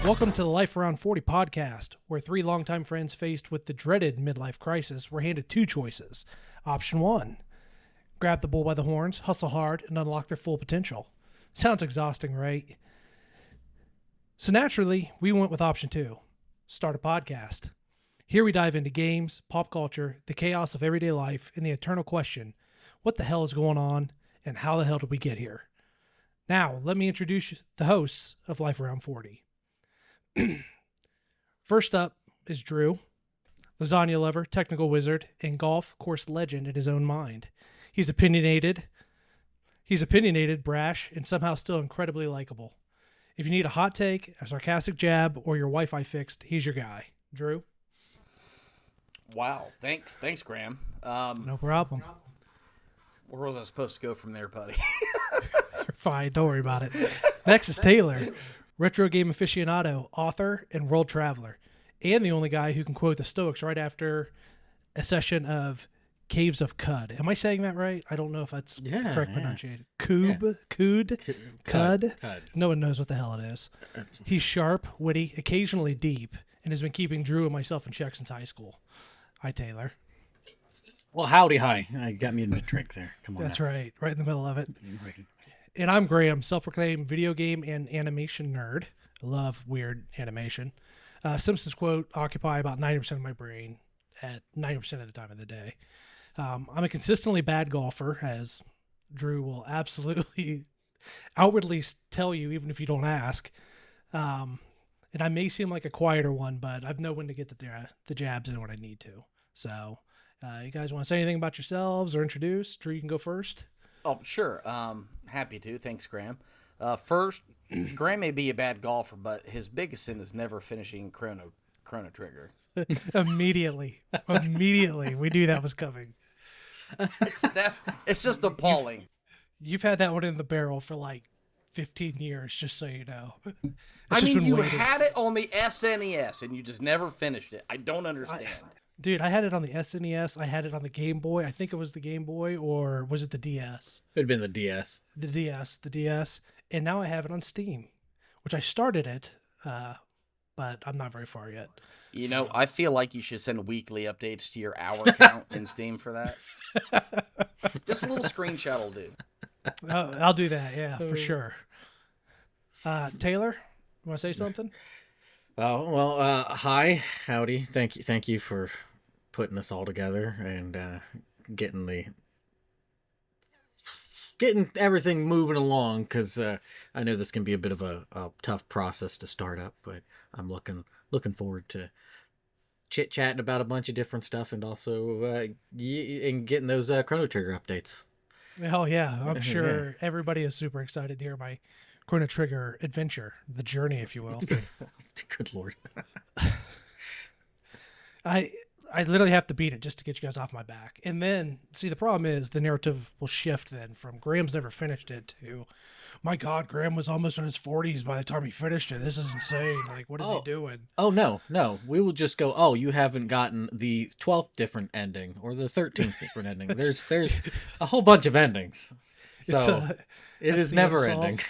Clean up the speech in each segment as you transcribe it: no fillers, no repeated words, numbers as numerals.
Welcome to the Life Around 40 podcast, where three longtime friends faced with the dreaded midlife crisis were handed two choices. Option one, grab the bull by the horns, hustle hard, and unlock their full potential. Sounds exhausting, right? So naturally, we went with option two, start a podcast. Here we dive into games, pop culture, the chaos of everyday life, and the eternal question, what the hell is going on, and how the hell did we get here? Now, let me introduce the hosts of Life Around 40. First up is Drew, lasagna lover, technical wizard, and golf course legend in his own mind. He's opinionated, brash, and somehow still incredibly likable. If you need a hot take, a sarcastic jab, or your Wi-Fi fixed, he's your guy. Drew? Wow. Thanks, Graham. No problem. Where was I supposed to go from there, buddy? You're fine. Don't worry about it. Next is Taylor, retro game aficionado, author, and world traveler, and the only guy who can quote the Stoics right after a session of Caves of Cud. Am I saying that right? I don't know if that's correct pronunciation. Cud. No one knows what the hell it is. He's sharp, witty, occasionally deep, and has been keeping Drew and myself in check since high school. Hi, Taylor. Well, howdy, hi. I got me in mid-drink there. Come on. That's right in the middle of it. Right. And I'm Graham, self-proclaimed video game and animation nerd. I love weird animation. Simpsons quote occupy about 90% of my brain at 90% of the time of the day. I'm a consistently bad golfer, as Drew will absolutely outwardly tell you, even if you don't ask. And I may seem like a quieter one, but I've know when to get the jabs in when I need to. So, you guys want to say anything about yourselves or introduce? Drew, you can go first. Oh, sure. Happy to. Thanks, Graham. First, Graham may be a bad golfer, but his biggest sin is never finishing Chrono Trigger. Immediately. We knew that was coming. It's just appalling. You've had that one in the barrel for like 15 years, just so you know. I mean, you had it on the SNES, and you just never finished it. I don't understand. Dude, I had it on the SNES. I had it on the Game Boy. I think it was the Game Boy, or was it the DS? It'd been the DS. The DS. And now I have it on Steam, which I started it, but I'm not very far yet. You know, I feel like you should send weekly updates to your hour count in Steam for that. Just a little screenshot will do. I'll do that, yeah, for sure. Taylor, you want to say something? Oh, well, hi, howdy. Thank you for putting this all together and getting everything moving along, because I know this can be a bit of a tough process to start up, but I'm looking forward to chit-chatting about a bunch of different stuff, and also and getting those Chrono Trigger updates. Oh, yeah. I'm sure everybody is super excited to hear my Chrono Trigger adventure, the journey, if you will. Good Lord. I literally have to beat it just to get you guys off my back. And then, see, the problem is the narrative will shift then from Graham's never finished it to, my God, Graham was almost in his 40s by the time he finished it. This is insane. Like, what is he doing? Oh, no. We will just go, oh, you haven't gotten the 12th different ending or the 13th different ending. There's a whole bunch of endings. So it is never ending.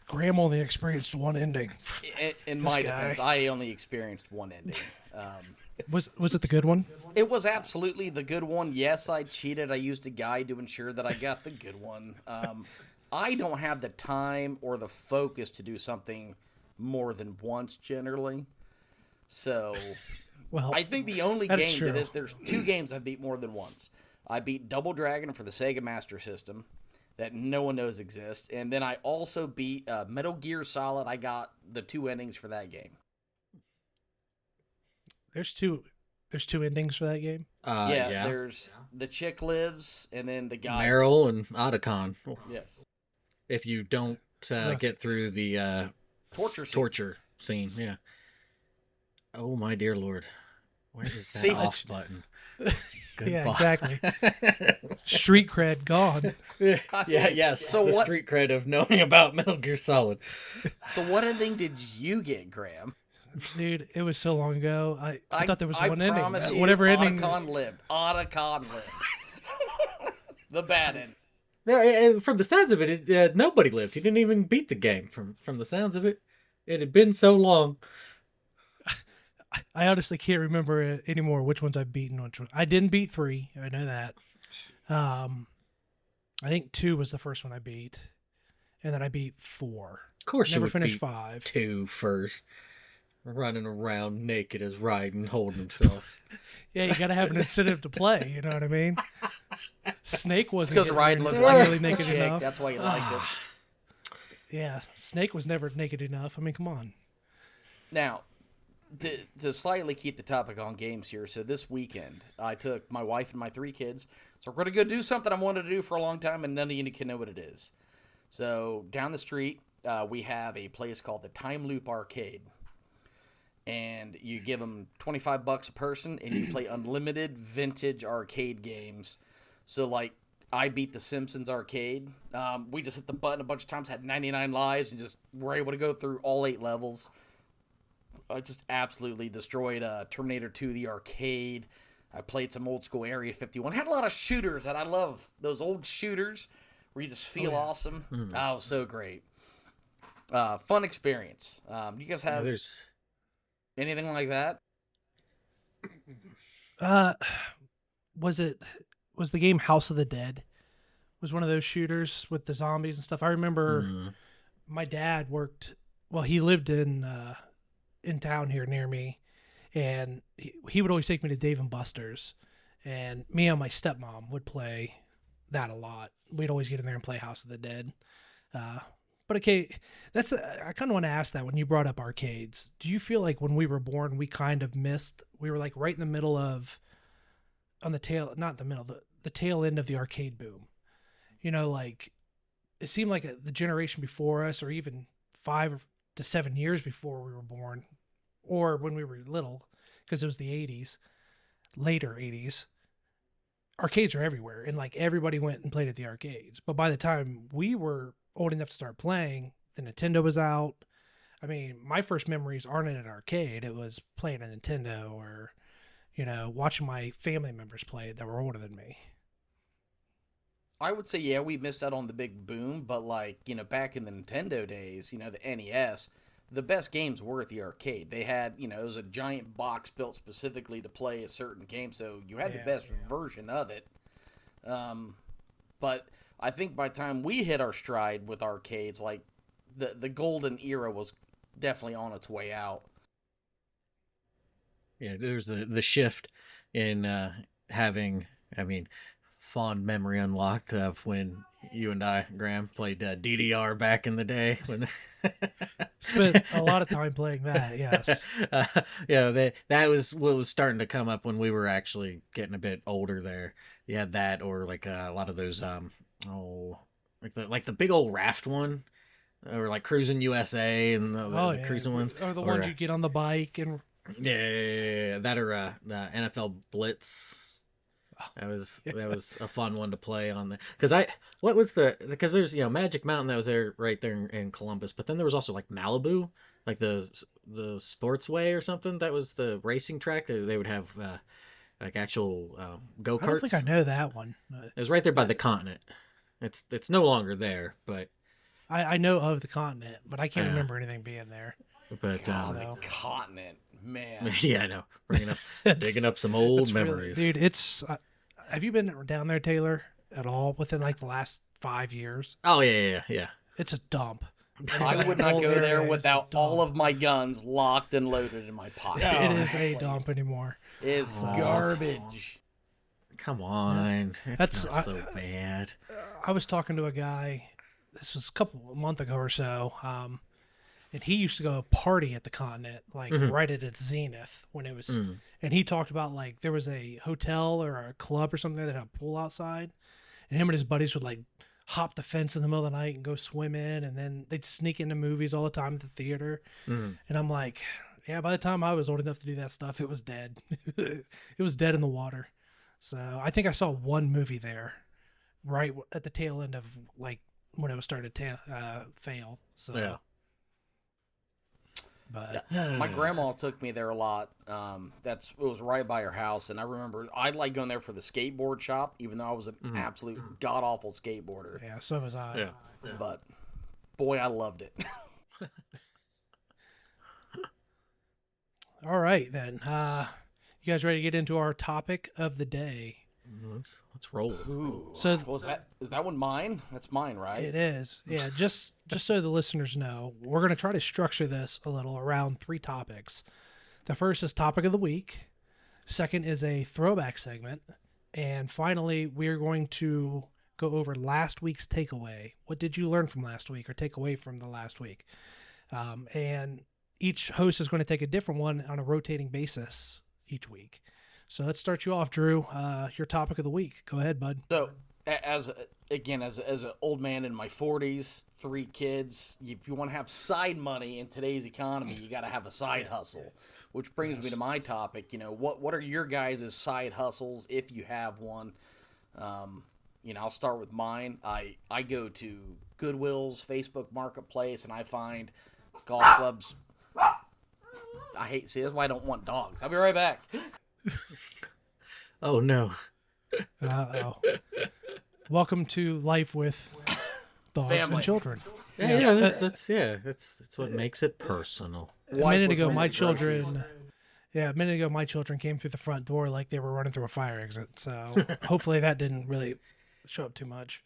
Graham only experienced one ending. In my defense, I only experienced one ending. Was it the good one? It was absolutely the good one. Yes, I cheated. I used a guide to ensure that I got the good one. I don't have the time or the focus to do something more than once generally. So, well, I think the only game that is, there's two games I've beat more than once. I beat Double Dragon for the Sega Master System that no one knows exists. And then I also beat Metal Gear Solid. I got the two endings for that game. There's two endings for that game? Yeah, there's the chick lives, and then the guy... Meryl and Otacon. Yes. If you don't get through the torture scene, yeah. Oh, my dear Lord. Where is that off button? Yeah, exactly. Street cred gone. Yeah. So the street cred of knowing about Metal Gear Solid. So what ending did you get, Graham? Dude, it was so long ago. I thought there was one ending. You, whatever ending. Otacon lived. The bad end. No, from the sounds of it, nobody lived. He didn't even beat the game. From the sounds of it, It had been so long. I honestly can't remember anymore which ones I've beaten. Which one I didn't beat 3. I know that. I think 2 was the first one I beat, and then I beat 4. Of course, Never you would finished beat 5. 2 first. Running around naked as Raiden holding himself. Yeah, you got to have an incentive to play. You know what I mean? Snake wasn't Because Raiden looked nearly like a naked chick. enough. That's why you liked it. Yeah, Snake was never naked enough. I mean, come on. Now, to slightly keep the topic on games here, so this weekend I took my wife and my 3 kids. So we're going to go do something I wanted to do for a long time, and none of you can know what it is. So down the street, we have a place called the Time Loop Arcade. And you give them $25 a person, and you play unlimited vintage arcade games. So, like, I beat the Simpsons arcade. We just hit the button a bunch of times, had 99 lives, and just were able to go through all 8 levels. I just absolutely destroyed Terminator 2, the arcade. I played some old school Area 51. Had a lot of shooters that I love. Those old shooters where you just feel awesome. Mm-hmm. Oh, so great. Fun experience. You guys have anything like that? Was the game House of the Dead? Was one of those shooters with the zombies and stuff. I remember my dad worked. Well, he lived in town here near me, and he would always take me to Dave and Buster's, and me and my stepmom would play that a lot. We'd always get in there and play House of the Dead. But okay, I kind of want to ask that when you brought up arcades. Do you feel like when we were born, we kind of missed? We were like right in the middle of, on the tail, not the middle, the tail end of the arcade boom. You know, like it seemed like the generation before us, or even 5 to 7 years before we were born, or when we were little, because it was the 80s, later 80s. Arcades are everywhere, and like everybody went and played at the arcades. But by the time we were old enough to start playing, the Nintendo was out. I mean, my first memories aren't in an arcade. It was playing a Nintendo, or, you know, watching my family members play that were older than me. I would say, yeah, we missed out on the big boom, but like, you know, back in the Nintendo days, you know, the NES, the best games were at the arcade. They had, you know, it was a giant box built specifically to play a certain game, so you had the best version of it. But I think by the time we hit our stride with arcades, like the golden era was definitely on its way out. Yeah, there's the shift in having, I mean, fond memory unlocked of when you and I, Graham, played DDR back in the day. When spent a lot of time playing that. Yes. Yeah, that was what was starting to come up when we were actually getting a bit older. There, you had that, or like a lot of those like the big old raft one, or like Cruising USA and the cruising ones, or the ones you get on the bike and that, or the NFL Blitz. That was a fun one to play on the, because there's, you know, Magic Mountain that was there right there in Columbus, but then there was also like Malibu, like the Sportsway or something, that was the racing track that they would have like actual go-karts. I don't think I know that one. It was right there by the Continent. It's no longer there, but I know of the Continent, but I can't remember anything being there. But the Continent, man. Yeah, I know. Digging up some old memories, really, dude. It's have you been down there, Taylor, at all within like the last 5 years? Oh yeah. It's a dump. I would not go there without all of my guns locked and loaded in my pocket. It is a dump anymher. It's garbage. Come on, it's not so bad. I was talking to a guy. This was a month ago or so. And he used to go party at the Continent, like right at its zenith when it was. And he talked about like there was a hotel or a club or something that had a pool outside, and him and his buddies would like hop the fence in the middle of the night and go swim in, and then they'd sneak into movies all the time at the theater. And I'm like, yeah. By the time I was old enough to do that stuff, it was dead. It was dead in the water. So I think I saw one movie there, right at the tail end of like when it was starting to fail. So yeah. But my grandma took me there a lot. It was right by her house, and I remember I like going there for the skateboard shop, even though I was an absolute god awful skateboarder. Yeah, so was I. Yeah. But boy, I loved it. All right, then. You guys ready to get into our topic of the day? Let's roll. Ooh. So Is that one mine? That's mine, right? it is. Yeah, just so the listeners know, we're going to try to structure this a little around 3 topics. The first is topic of the week. Second is a throwback segment. And finally, we're going to go over last week's takeaway. What did you learn from last week or take away from the last week? And each host is going to take a different one on a rotating basis each week. So let's start you off, Drew. Your topic of the week. Go ahead, bud. So, as an old man in my 40s, 3 kids, if you want to have side money in today's economy, you got to have a side hustle. Which brings me to my topic. What are your guys' side hustles if you have one? I'll start with mine. I go to Goodwill's Facebook Marketplace and I find golf clubs. That's why I don't want dogs. I'll be right back. Oh no. Uh-oh. Welcome to life with dogs Family. and children. Yeah, that's what makes it personal. A minute ago, my children came through the front door like they were running through a fire exit. So hopefully that didn't really show up too much.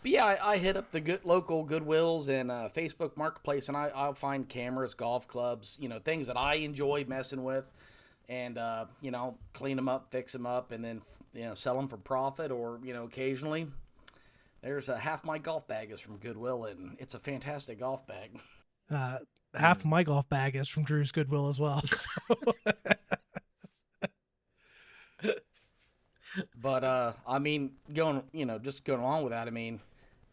But yeah, I hit up the local Goodwills and Facebook Marketplace, and I'll find cameras, golf clubs, things that I enjoy messing with, and clean them up, fix them up, and then sell them for profit, or occasionally. There's half my golf bag is from Goodwill, and it's a fantastic golf bag. Half my golf bag is from Drew's Goodwill as well. So. But going along with that,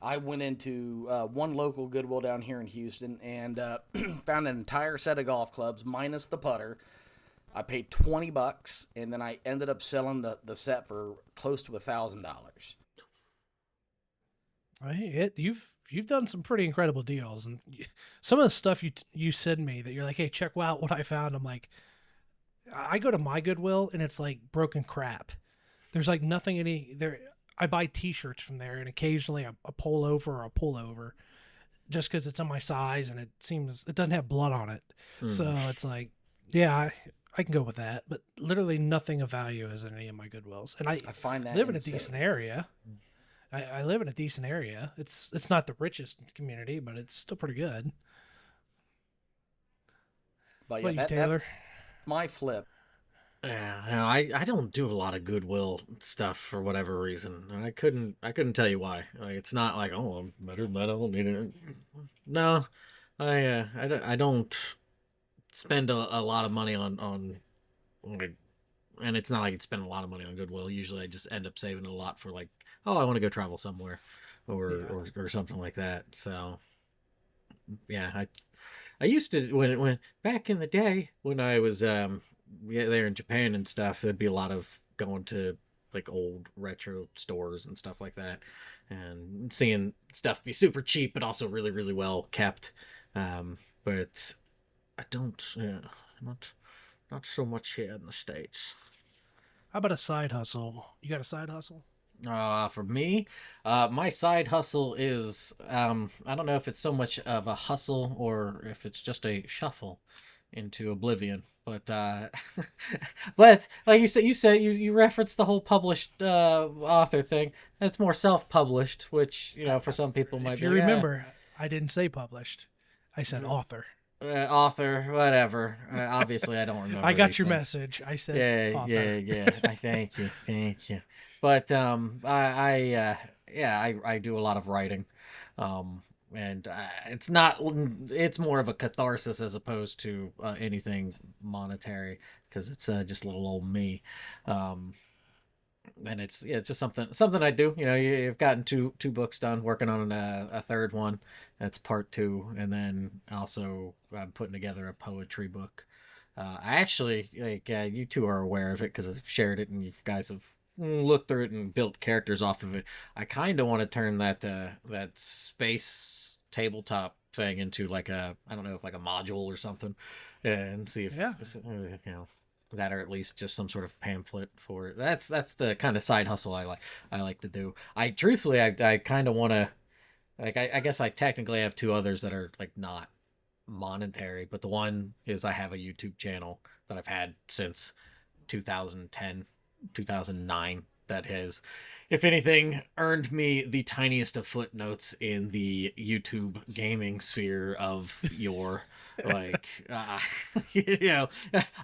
I went into one local Goodwill down here in Houston and found an entire set of golf clubs minus the putter. I paid $20, and then I ended up selling the set for close to $1,000. Right, you've done some pretty incredible deals, and some of the stuff you send me that you're like, hey, check out what I found. I'm like, I go to my Goodwill and it's like broken crap. There's like nothing there. I buy T-shirts from there, and occasionally a pullover or a pullover, just because it's on my size and it doesn't have blood on it. So it's like, yeah, I can go with that. But literally nothing of value is in any of my Goodwills, and I find that live in a insane. decent area. I live in a decent area. It's not the richest community, but it's still pretty good. But What about you, Taylor? My flip. Yeah, no, I don't do a lot of Goodwill stuff for whatever reason. And I couldn't tell you why. Like, it's not like, oh, I'm better than that, I don't need it. No, I don't spend a lot of money on like, and it's not like I'd spend a lot of money on Goodwill. Usually I just end up saving a lot for like, oh, I want to go travel somewhere or something like that. So yeah, I used to when back in the day when I was there in Japan and stuff, there'd be a lot of going to like old retro stores and stuff like that, and seeing stuff be super cheap but also really, really well kept. But I don't, not so much here in the States. How about a side hustle? You got a side hustle? For me, my side hustle is, I don't know if it's so much of a hustle or if it's just a shuffle into oblivion. But but like you referenced the whole published author thing. That's more self-published, which for some people might be. If you remember, I didn't say published. I said author. Author, whatever. Obviously, I don't remember. I got your things. message. I said author. Yeah. I thank you. But I do a lot of writing. And it's more of a catharsis as opposed to anything monetary, because it's just little old me. And it's just something I do. You've gotten two books done, working on a third one. That's part 2, and then also I'm putting together a poetry book. I actually, you two are aware of it because I've shared it, and you guys have looked through it and built characters off of it. I kind of want to turn that space tabletop thing into like I don't know, if like a module or something, and see if that, or at least just some sort of pamphlet for it. That's the kind of side hustle I like to do. I kind of want to, like, I guess I technically have 2 others that are like not monetary, but the one is I have a YouTube channel that I've had since 2010, 2009 that has, if anything, earned me the tiniest of footnotes in the YouTube gaming sphere of your like you know,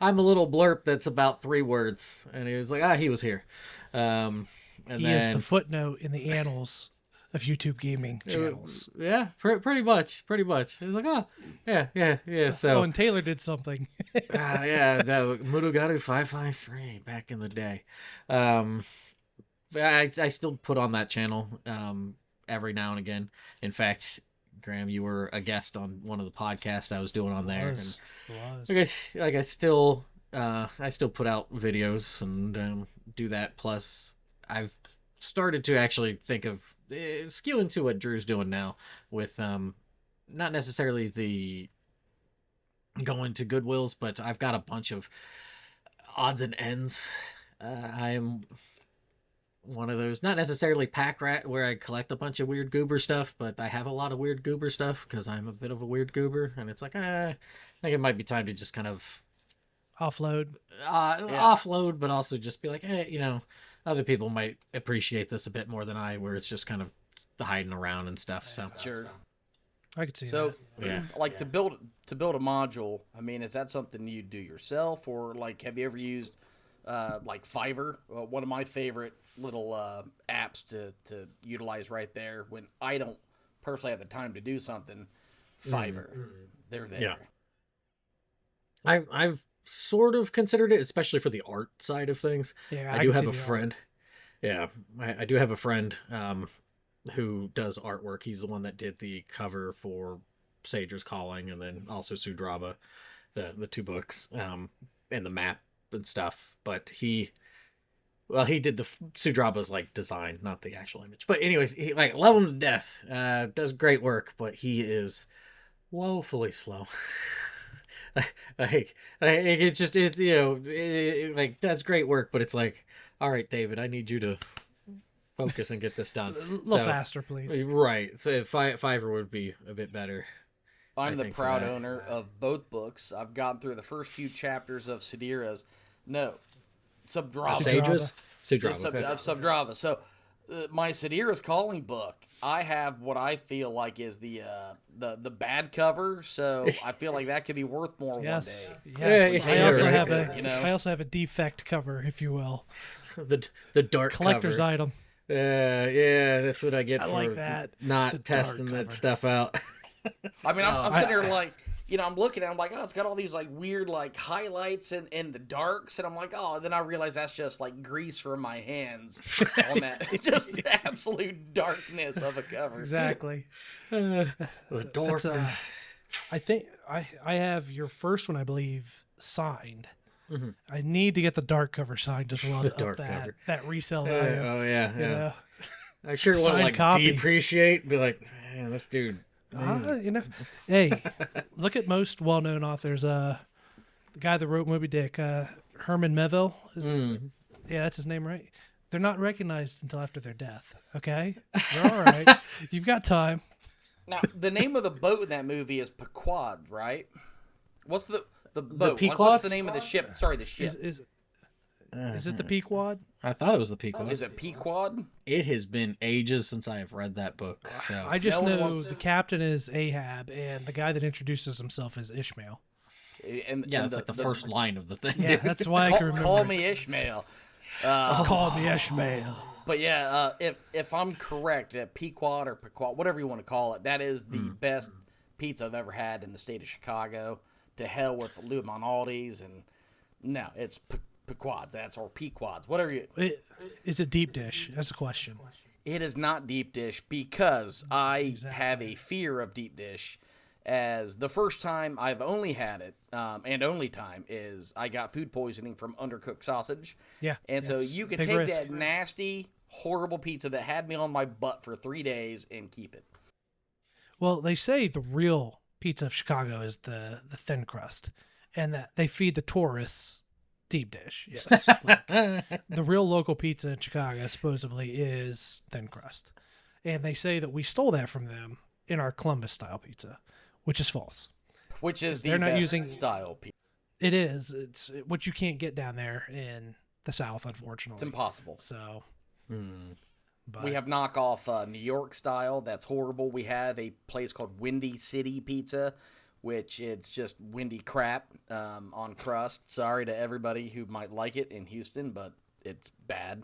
I'm a little blurb that's about 3 words, and he was like, he was here. And he then is the footnote in the annals of YouTube gaming channels. yeah, pretty much. He was like, yeah. So, and Taylor did something. yeah, that Murugaru 553 back in the day. I still put on that channel every now and again. In fact, Graham, you were a guest on one of the podcasts I was doing on there. I still put out videos and do that. Plus, I've started to actually think of skewing to what Drew's doing now with not necessarily the going to Goodwills, but I've got a bunch of odds and ends. I'm one of those, not necessarily pack rat where I collect a bunch of weird goober stuff, but I have a lot of weird goober stuff because I'm a bit of a weird goober, and it's like, I think it might be time to just kind of offload, but also just be like, hey, you know, other people might appreciate this a bit more than I, where it's just kind of hiding around and stuff. So Sure. I could see So, that. Yeah. like to build a module, I mean, is that something you do yourself, or like have you ever used like Fiverr? One of my favorite little apps to utilize right there when I don't personally have the time to do something. Fiverr, they're there. Yeah. I've sort of considered it, especially for the art side of things. Yeah, I do have a friend. Yeah, I do have a friend who does artwork. He's the one that did the cover for Sager's Calling, and then also Sudraba, the 2 books, and the map and stuff. But he did the Sudraba's like design, not the actual image. But anyways, he like love him to death. Does great work, but he is woefully slow. like that's great work, but it's like, all right, David, I need you to focus and get this done a little faster, please. Right. So Fiverr would be a bit better. I'm the proud owner of both books. I've gotten through the first few chapters of Subdraba. Subdraba. So my Sidira's Calling book, I have what I feel like is the bad cover. So I feel like that could be worth more one day. Yes. I also have a defect cover, if you will. the dark collector's cover. item. Yeah, that's what I get for like that. Not testing that stuff out. I mean, I'm sitting here like, I'm looking at it, I'm like, it's got all these like weird like highlights and the darks, and I'm like, then I realize that's just like grease from my hands on that. It's just the absolute darkness of a cover. Exactly. The darkness. I think I have your first one, I believe, signed. Mm-hmm. I need to get the dark cover signed as well. The dark cover. That resale value. Oh yeah. You know? I sure want to like copy. depreciate and be like, man, this dude. Hey, look at most well-known authors. The guy that wrote Moby Dick, Herman Melville. Yeah, that's his name, right? They're not recognized until after their death. Okay, you're all right. You've got time. Now, the name of the boat in that movie is Pequod, right? What's the boat? Pequod? What's the name of the ship? Sorry, the ship. Is it the Pequod? I thought it was the Pequod. Is it Pequod? It has been ages since I have read that book. So. I just know the captain is Ahab, and the guy that introduces himself is Ishmael. That's like the first line of the thing. Yeah, dude. that's why I can remember. Call me Ishmael. Call me Ishmael. But yeah, if I'm correct, Pequod or Pequod, whatever you want to call it, that is the best pizza I've ever had in the state of Chicago. To hell with Lou Monaldi's, and no, it's Pequods, or Pequods, whatever you. Is it deep dish? That's the question. It is not deep dish because I have a fear of deep dish. As the first time I've only had it, and only time, is I got food poisoning from undercooked sausage. Yeah. And so you could take that nasty, horrible pizza that had me on my butt for 3 days and keep it. Well, they say the real pizza of Chicago is the thin crust, and that they feed the tourists deep dish. Yes. The real local pizza in Chicago supposedly is thin crust. And they say that we stole that from them in our Columbus style pizza, which is false. which is the they're not best using style pizza. It is. It's what you can't get down there in the South, unfortunately. It's impossible. So, But we have knockoff New York style. That's horrible. We have a place called Windy City Pizza, which it's just windy crap on crust. Sorry to everybody who might like it in Houston, but it's bad.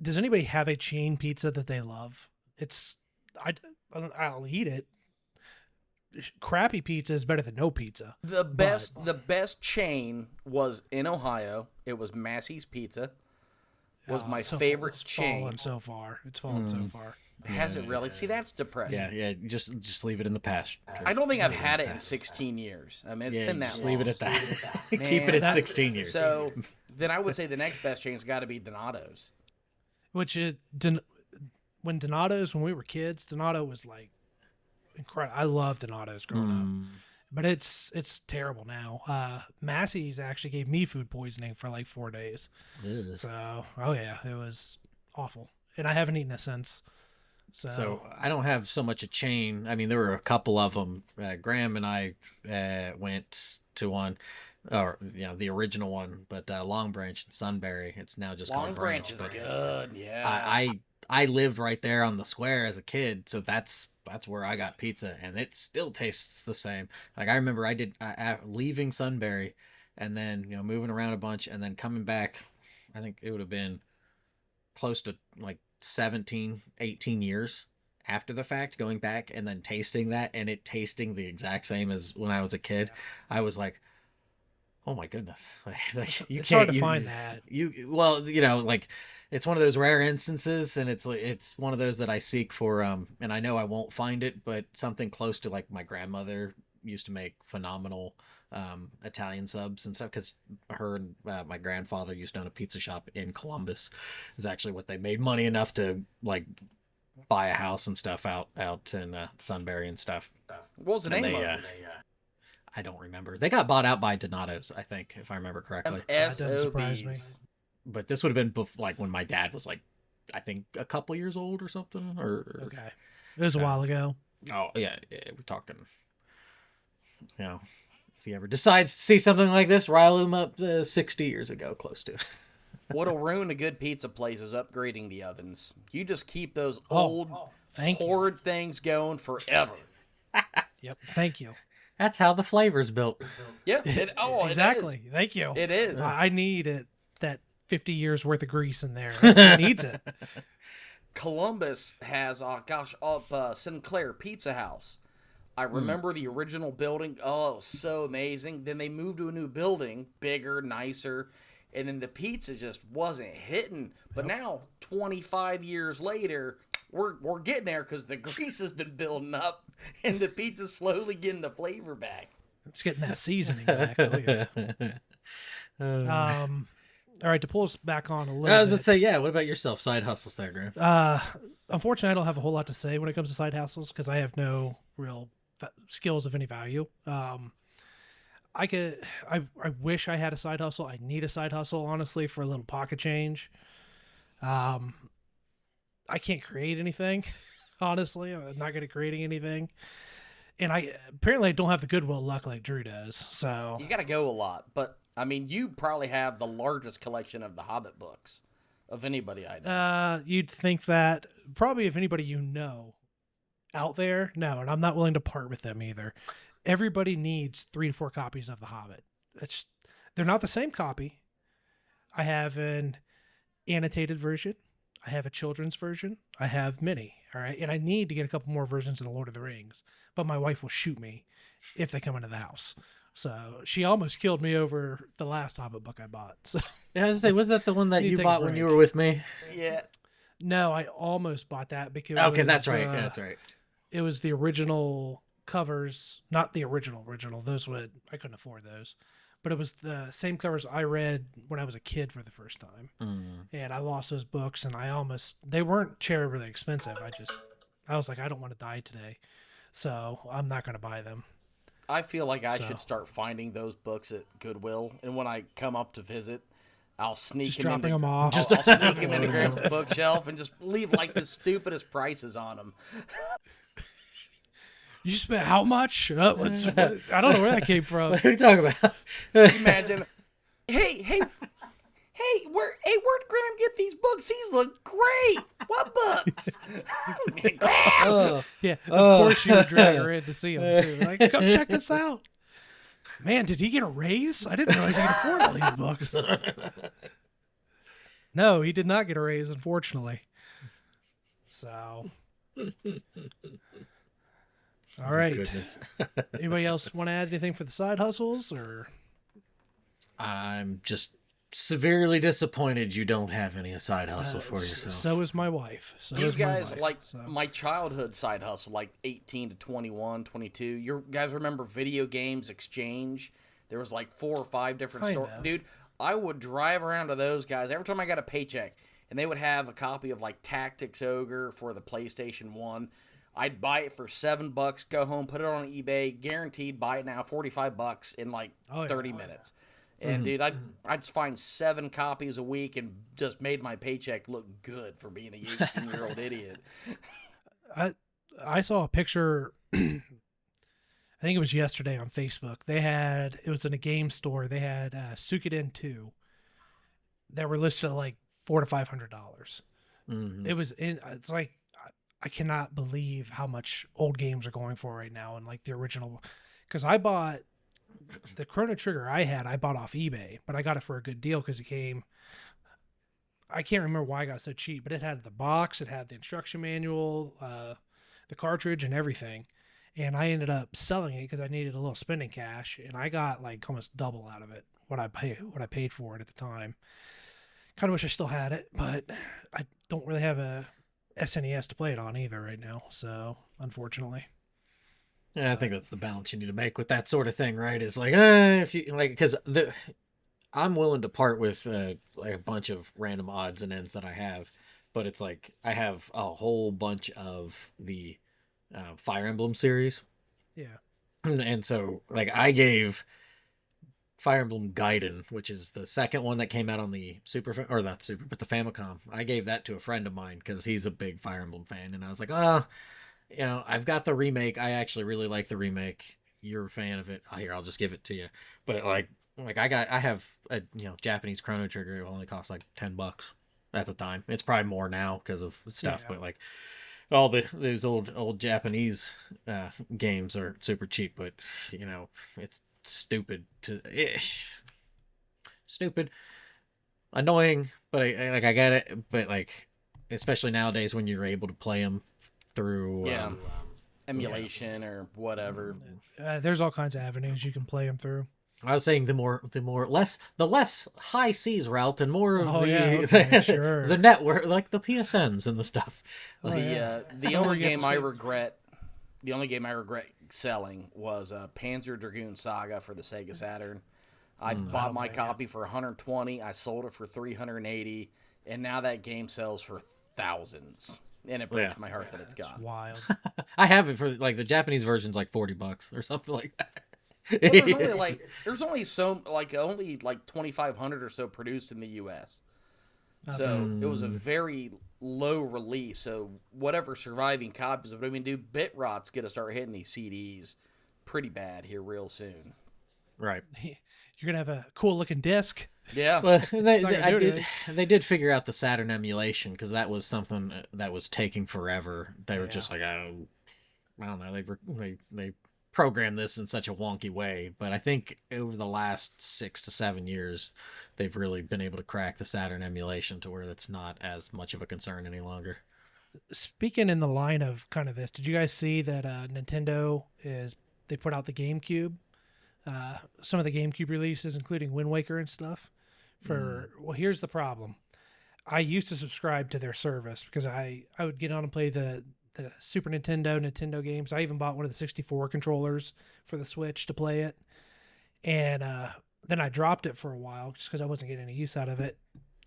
Does anybody have a chain pizza that they love? I'll eat it. Crappy pizza is better than no pizza. The best chain was in Ohio. It was Massey's Pizza. Was my favorite chain. It's fallen so far. Has it really? See, that's depressing. Yeah. Just leave it in the past. I don't think I've had it in 16 years. I mean, it's been that just long. leave it at that. Keep it at 16 years. So then I would say the next best chain's got to be Donato's. When we were kids, Donato was like incredible. I loved Donato's growing up, but it's terrible now. Massey's actually gave me food poisoning for like 4 days. Ugh. So, it was awful, and I haven't eaten it since. So I don't have so much a chain. I mean, there were a couple of them. Graham and I went to one, or the original one, but Long Branch and Sunbury. It's now just Long called Branch is good. Yeah, I lived right there on the square as a kid, so that's where I got pizza, and it still tastes the same. Like I remember leaving Sunbury, and then moving around a bunch, and then coming back. I think it would have been close to like 17, 18 years after the fact, going back and then tasting that, and it tasting the exact same as when I was a kid. I was like, oh my goodness. It's hard to find that. It's one of those rare instances, and it's one of those that I seek for, and I know I won't find it, but something close to like my grandmother used to make phenomenal Italian subs and stuff, because her and my grandfather used to own a pizza shop in Columbus. Is actually what they made money enough to like buy a house and stuff out in Sunbury and stuff. What was the name of it? I don't remember. They got bought out by Donato's, I think, if I remember correctly. That doesn't surprise me. But this would have been like when my dad was like, I think a couple years old or something. Okay, it was a while ago. Oh yeah, we're talking. If he ever decides to see something like this, rile him up 60 years ago, close to. What'll ruin a good pizza place is upgrading the ovens. You just keep those old horrid things going forever. Yep, thank you. That's how the flavor's built. Yep. Exactly. It is. Thank you. It is. I need that 50 years worth of grease in there. It needs it. Columbus has, Sinclair Pizza House. I remember the original building. Oh, it was so amazing. Then they moved to a new building, bigger, nicer, and then the pizza just wasn't hitting. But now, 25 years later, we're getting there because the grease has been building up, and the pizza's slowly getting the flavor back. It's getting that seasoning back. Oh, yeah. All right, to pull us back on a little bit. I was going to say, what about yourself? Side hustles there, Graham? Unfortunately, I don't have a whole lot to say when it comes to side hustles because I have no real skills of any value. I wish I had a side hustle. I need a side hustle, honestly, for a little pocket change. I can't create anything, honestly. I'm not good at creating anything. And I don't have the goodwill luck like Drew does. So you got to go a lot. But, I mean, you probably have the largest collection of the Hobbit books of anybody I know. You'd think that. Probably if anybody you know out there. No, and I'm not willing to part with them either. Everybody needs 3 to 4 copies of The Hobbit. They're not the same copy. I have an annotated version. I have a children's version. I have many. All right. And I need to get a couple more versions of The Lord of the Rings, but my wife will shoot me if they come into the house. So she almost killed me over the last Hobbit book I bought. So I was going to say, was that the one that you bought when you were with me? Yeah. No, I almost bought that because that's right. That's right. It was the original covers, not the original. I couldn't afford those, but it was the same covers I read when I was a kid for the first time. And I lost those books, and they weren't terribly expensive. I was like, I don't want to die today, so I'm not going to buy them. I feel like I should start finding those books at Goodwill, and when I come up to visit, I'll sneak them into Graham's bookshelf and just leave like the stupidest prices on them. You spent how much? I don't know where that came from. What are you talking about? Imagine, hey, where'd Graham get these books? These look great. What books? Graham! Yeah, of course you would drag her in to see him too. Like, come check this out. Man, did he get a raise? I didn't realize he could afford all these books. No, he did not get a raise, unfortunately. So, all right. Goodness. Anybody else want to add anything for the side hustles, or? I'm just severely disappointed you don't have any side hustle for yourself. So is my wife. So You is guys, my wife. like So. my childhood side hustle, like 18 to 21, 22. You guys remember Video Games Exchange? There was like 4 or 5 different Kind stores. of. Dude, I would drive around to those guys every time I got a paycheck, and they would have a copy of like Tactics Ogre for the PlayStation 1. I'd buy it for $7, go home, put it on eBay, guaranteed buy it now, $45 in like 30 minutes. And dude, I'd just find 7 copies a week and just made my paycheck look good for being a 18-year-old idiot. I saw a picture. I think it was yesterday on Facebook. It was in a game store. They had Suikoden 2 that were listed at like $400 to $500. It's like, I cannot believe how much old games are going for right now. And like the original, because I bought the Chrono Trigger I bought off eBay, but I got it for a good deal because it came, I can't remember why I got so cheap, but it had the box, it had the instruction manual, the cartridge and everything. And I ended up selling it because I needed a little spending cash, and I got like almost double out of it what I paid for it at the time. Kind of wish I still had it, but I don't really have a SNES to play it on either right now. So unfortunately, Yeah, I think that's the balance you need to make with that sort of thing, right? Is like, if you like, because I'm willing to part with like a bunch of random odds and ends that I have, but it's like I have a whole bunch of the Fire Emblem series, yeah, and so like I gave Fire Emblem Gaiden, which is the second one that came out on the or not Super, but the Famicom. I gave that to a friend of mine because he's a big Fire Emblem fan, and I was like, I've got the remake. I actually really like the remake. You're a fan of it. Here, I'll just give it to you. But like I have a Japanese Chrono Trigger. It only costs like $10 at the time. It's probably more now because of stuff. Yeah. But like all those old Japanese games are super cheap. But it's stupid stupid, annoying. But I get it. But like especially nowadays when you're able to play them through emulation or whatever. There's all kinds of avenues you can play them through. I was saying the less high seas route and more of sure. the network, like the PSNs and the stuff. The only game I regret selling was Panzer Dragoon Saga for the Sega Saturn. I bought my copy for $120. I sold it for $380, and now that game sells for thousands. And it breaks my heart that it's gone. Wild. I have it for like the Japanese version's like $40 or something like that. Well, there's only 2,500 or so produced in the U.S. So it was a very low release. So whatever surviving copies of it, dude, BitRot's gonna start hitting these CDs pretty bad here real soon. Right. You're gonna have a cool looking disc. Yeah. Well, they did figure out the Saturn emulation because that was something that was taking forever. They were just like, I don't know. They programmed this in such a wonky way, but I think over the last 6 to 7 years, they've really been able to crack the Saturn emulation to where it's not as much of a concern any longer. Speaking in the line of kind of this, did you guys see that Nintendo they put out the GameCube? Some of the GameCube releases, including Wind Waker and stuff. Well, here's the problem. I used to subscribe to their service because I would get on and play the Super Nintendo games. I even bought one of the 64 controllers for the Switch to play it. And then I dropped it for a while just because I wasn't getting any use out of it.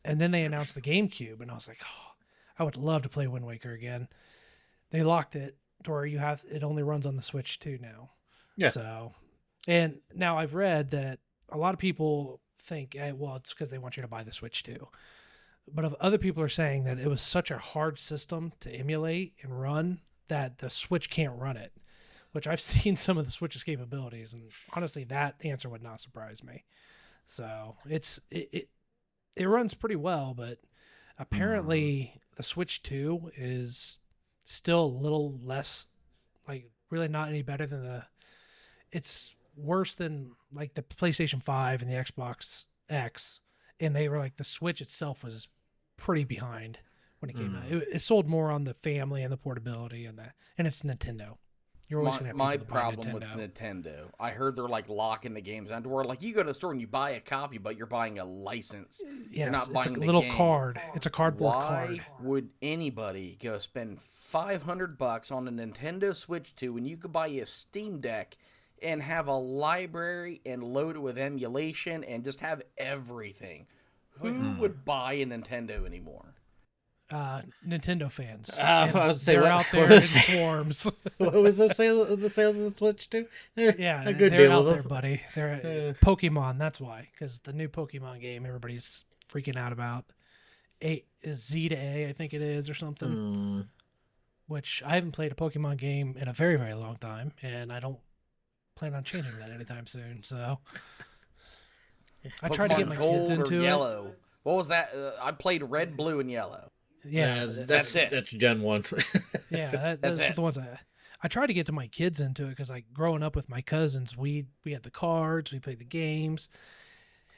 And then they announced the GameCube, and I was like, I would love to play Wind Waker again. They locked it to where it only runs on the Switch too now. Yeah. So, and now I've read that a lot of people think, it's because they want you to buy the Switch too. But other people are saying that it was such a hard system to emulate and run that the Switch can't run it, which I've seen some of the Switch's capabilities, and honestly, that answer would not surprise me. So it runs pretty well, but apparently the Switch 2 is still a little less, like really not any better than it's worse than like the PlayStation 5 and the Xbox X, and they were like the Switch itself was pretty behind when it came out. It sold more on the family and the portability and it's Nintendo. You're always gonna have my people that buy problem with Nintendo. I heard they're like locking the games onto where like you go to the store and you buy a copy, but you're buying a license. You're not buying it's a the little game. card. It's a cardboard Why card. would anybody go spend $500 on a Nintendo Switch 2 when you could buy a Steam Deck and have a library and load it with emulation and just have everything? Who would buy a Nintendo anymore? Nintendo fans. I was saying, they're out there in swarms. What was the sales of the Switch too? Yeah, a good they're deal out of there, them. buddy. They're Pokemon. That's why, because the new Pokemon game, everybody's freaking out about. Z to A, I think it is, or something. Which I haven't played a Pokemon game in a very, very long time, and I don't plan on changing that anytime soon. So I tried to get my Gold kids into or it. Yellow. What was that? I played Red, Blue, and Yellow. Yeah, that's it. That's Gen 1. yeah, That's those are it. the ones I tried to get to my kids into it because, like, growing up with my cousins, we had the cards, we played the games,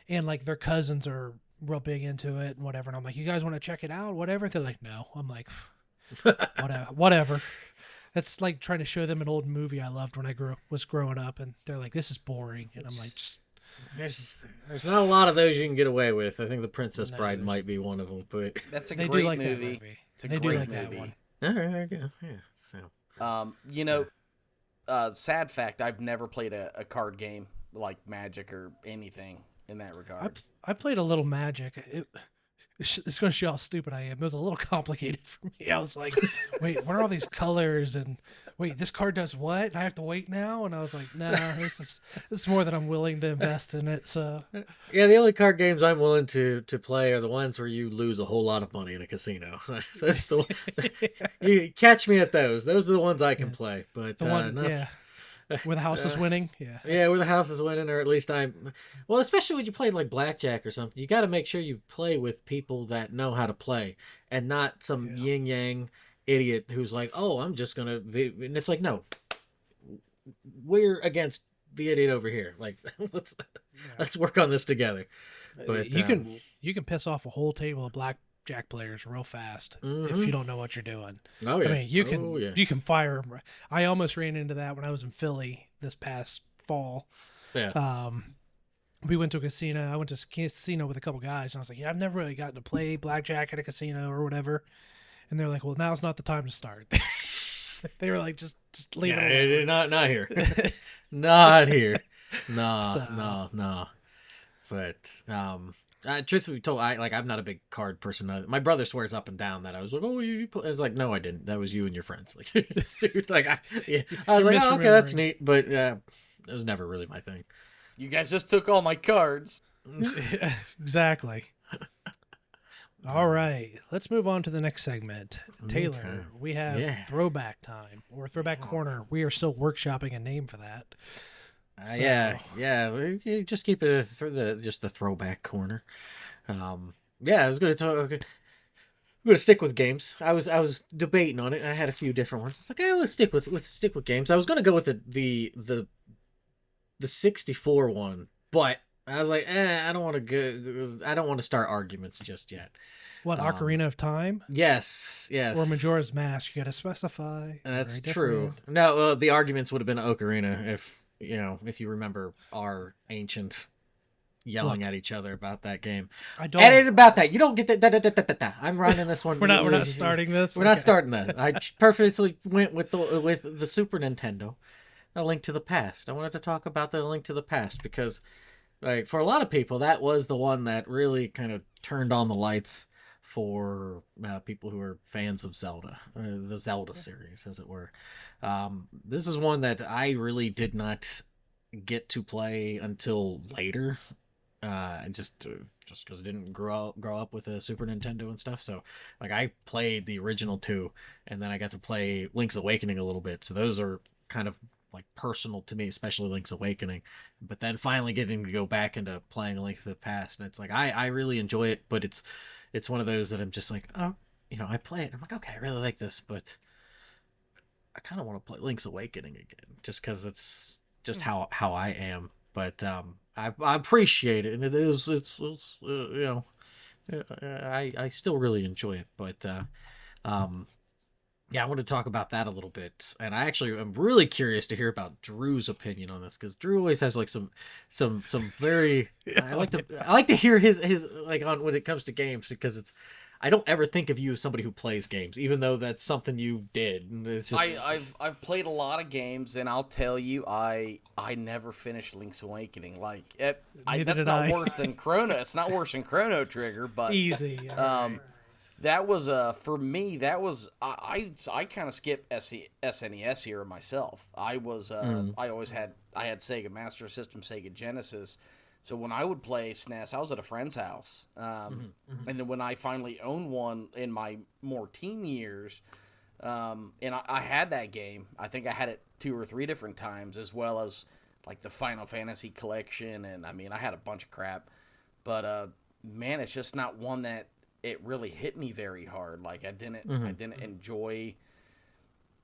and like their cousins are real big into it and whatever. And I'm like, you guys want to check it out? Whatever. They're like, no. I'm like, whatever. That's like trying to show them an old movie I loved when I was growing up, and they're like, this is boring. And I'm like, just. There's not a lot of those you can get away with. I think The Princess Bride might be one of them, but That's a They great do like movie. that movie. It's a They do great like that movie. one. all right, there you go. Yeah, so Sad fact, I've never played a card game like Magic or anything in that regard. I played a little Magic. It's going to show how stupid I am. It was a little complicated for me. I was like, wait, what are all these colors? And wait, this card does what? And I have to wait now? And I was like, nah, this is more than I'm willing to invest in it. So yeah, the only card games I'm willing to play are the ones where you lose a whole lot of money in a casino. That's the you catch me at those. Those are the ones I can play. But the one, where the house is winning. Yeah. Yeah, where the house is winning, or at least well, especially when you play like blackjack or something, you got to make sure you play with people that know how to play, and not some yin yang idiot who's like, "Oh, I'm just gonna," and it's like, no, we're against the idiot over here. Like, let's work on this together. But you can piss off a whole table of blackjack players real fast if you don't know what you're doing. Oh yeah, I mean, you can fire them. I almost ran into that when I was in Philly this past fall. Yeah. We went to a casino. I went to a casino with a couple guys, and I was like, "Yeah, I've never really gotten to play blackjack at a casino or whatever." And they're like, "Well, now's not the time to start." They were like, "Just leave it alone." Not here, not here. No. But truth be told, I'm not a big card person. My brother swears up and down that I was like, "Oh, you play." I was like, "No, I didn't. That was you and your friends." Like, dude, I was like, "Oh, okay, that's neat," but it was never really my thing. You guys just took all my cards. Exactly. All right, let's move on to the next segment. Taylor, we have Throwback time or Throwback Corner. We are still workshopping a name for that. Yeah. We just keep it through the Throwback Corner. I was going to talk. Okay. I'm going to stick with games. I was debating on it. I had a few different ones. It's like, let's stick with games. I was going to go with the 64 one, but I was like, I don't want to go. I don't want to start arguments just yet. What, Ocarina of Time? Yes. Or Majora's Mask? You got to specify. That's true. No, the arguments would have been Ocarina if you remember our ancient yelling at each other about that game. I don't. And it about that. You don't get that. I'm running this one. We're not starting this. We're not starting that. I purposely went with the Super Nintendo, A Link to the Past. I wanted to talk about the Link to the Past because, like, for a lot of people, that was the one that really kind of turned on the lights for people who are fans of Zelda, the Zelda series, as it were. This is one that I really did not get to play until later, just because I didn't grow up with a Super Nintendo and stuff. So, like, I played the original two, and then I got to play Link's Awakening a little bit. So those are kind of like personal to me, especially Link's Awakening. But then finally getting to go back into playing Link to the Past, and it's like I really enjoy it, but it's one of those that I'm just like, oh, I play it. I'm like, okay, I really like this, but I kind of want to play Link's Awakening again, just because it's just how I am. But I appreciate it, and I still really enjoy it. But yeah, I want to talk about that a little bit, and I actually am really curious to hear about Drew's opinion on this, because Drew always has like some very I like to hear his like on when it comes to games, because I don't ever think of you as somebody who plays games, even though that's something you did. And it's just... I've played a lot of games, and I'll tell you, I never finished Link's Awakening. Like that's not worse than Chrono. It's not worse than Chrono Trigger, but easy. Right. That was for me. That was I kind of skipped SNES here myself. I had Sega Master System, Sega Genesis. So when I would play SNES, I was at a friend's house. And then when I finally owned one in my more teen years, and I had that game. I think I had it 2 or 3 different times, as well as like the Final Fantasy collection. And I mean, I had a bunch of crap. But man, it's just not one that it really hit me very hard. Like I didn't enjoy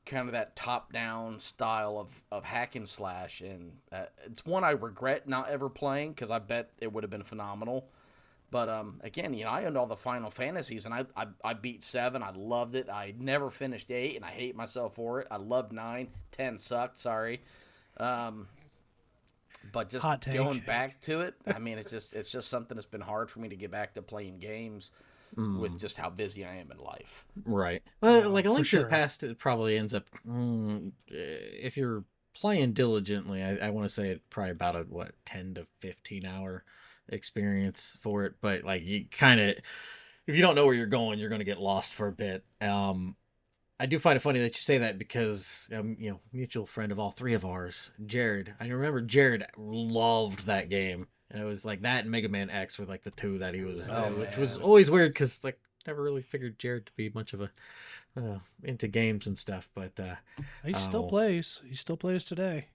kind of that top-down style of hack and slash, and it's one I regret not ever playing, because I bet it would have been phenomenal. But again, I owned all the Final Fantasies, and I beat 7. I loved it. I never finished 8, and I hate myself for it. I loved 9. 10 sucked. Sorry. But just going back to it, I mean, it's just something that's been hard for me to get back to playing games. With just how busy I am in life. Right. Well, like A Link to the Past, it probably ends up, if you're playing diligently, I want to say it probably about a 10 to 15 hour experience for it. But like you kind of, if you don't know where you're going to get lost for a bit. I do find it funny that you say that, because mutual friend of all 3 of ours, Jared. I remember Jared loved that game. And it was like that and Mega Man X were like the 2 that he was, which was always weird, because like never really figured Jared to be much of a into games and stuff. But he still plays. He still plays today.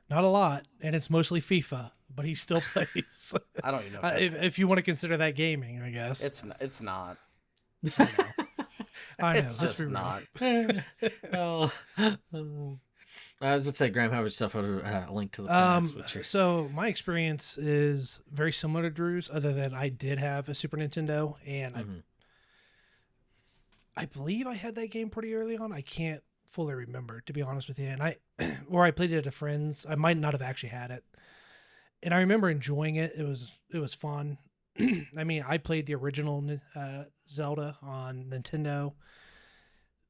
Not a lot, and it's mostly FIFA, but he still plays. I don't even know if you want to consider that gaming. I guess it's not. I know. It's just not. I was going to say, Graham, how would stuff A Link to the Past? So my experience is very similar to Drew's, other than I did have a Super Nintendo, and I believe I had that game pretty early on. I can't fully remember, to be honest with you. And I played it at a friend's. I might not have actually had it, and I remember enjoying it. It was fun. I mean, I played the original Zelda on Nintendo,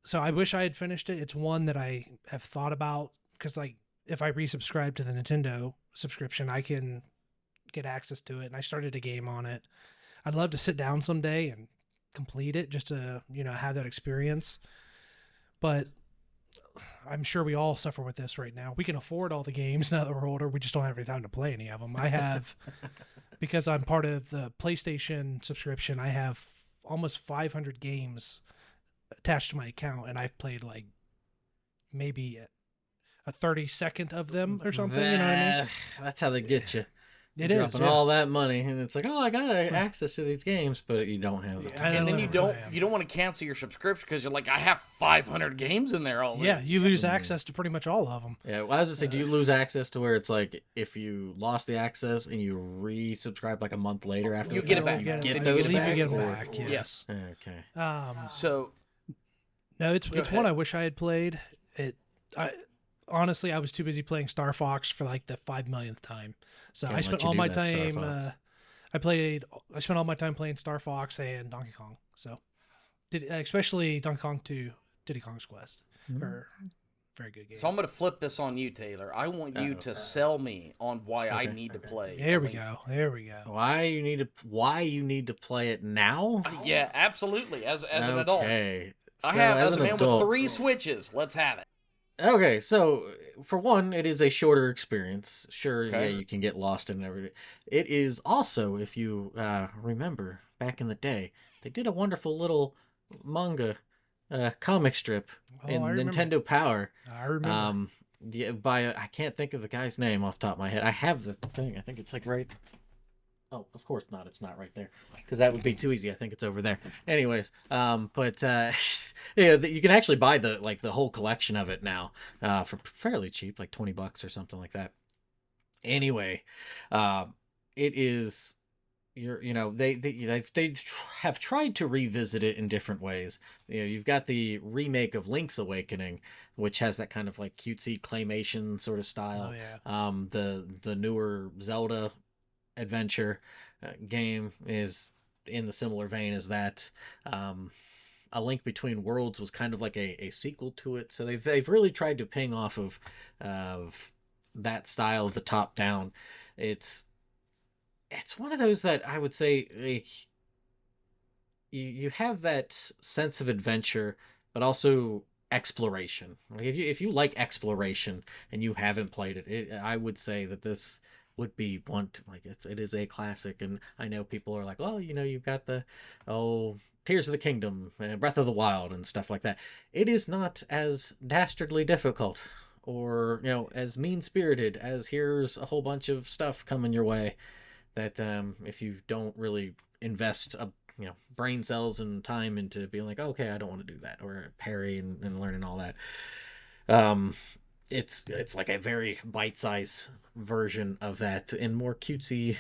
so I wish I had finished it. It's one that I have thought about, because like if I resubscribe to the Nintendo subscription, I can get access to it, and I started a game on it. I'd love to sit down someday and complete it, just to have that experience. But I'm sure we all suffer with this right now. We can afford all the games now that we're older. We just don't have any time to play any of them. I have, because I'm part of the PlayStation subscription, I have almost 500 games attached to my account, and I've played like maybe a 32nd of them or something. You know what I mean? That's how they get you. It is dropping all that money, and it's like, oh, I got access to these games, but you don't have the time. And then you don't want to cancel your subscription, because you're like, I have 500 games in there already. Yeah, you lose access to pretty much all of them. Yeah, well, I was gonna say, do you lose access to where it's like, if you lost the access and you resubscribe like a month later after you get it back? You get those back. You get them back. Yes. Okay. So no, it's one I wish I had played. Honestly, I was too busy playing Star Fox for like the 5 millionth time. So I spent all my time. I spent all my time playing Star Fox and Donkey Kong. So, especially Donkey Kong 2, Diddy Kong's Quest, are very good games. So I'm going to flip this on you, Taylor. I want you to sell me on why I need to play. There we go. Why you need to play it now? Yeah, absolutely. As an adult. Okay. I have as a man with 3 Switches. Let's have it. Okay, so for one, it is a shorter experience. Sure, yeah, you can get lost in everything. It is also, if you remember back in the day, they did a wonderful little manga comic strip in Nintendo Power. I remember. I can't think of the guy's name off the top of my head. I have the thing. I think it's like right. Oh, of course not. It's not right there, because that would be too easy. I think it's over there. Anyways, but yeah, you can actually buy the whole collection of it now, for fairly cheap, like $20 or something like that. Anyway, uh, it is they have tried to revisit it in different ways. You've got the remake of Link's Awakening, which has that kind of like cutesy claymation sort of style. Oh yeah. The newer Zelda adventure game is in the similar vein as that. A Link Between Worlds was kind of like a sequel to it, so they've really tried to ping off of that style of the top down. It's one of those that I would say, like, you have that sense of adventure, but also exploration. Like if you like exploration and you haven't played it, I would say that this would be like it is a classic. And I know people are like, oh, you've got the Tears of the Kingdom, Breath of the Wild, and stuff like that. It is not as dastardly difficult or as mean spirited as here's a whole bunch of stuff coming your way that if you don't really invest brain cells and time into being like, okay, I don't want to do that, or parry and learning all that. It's like a very bite-sized version of that in more cutesy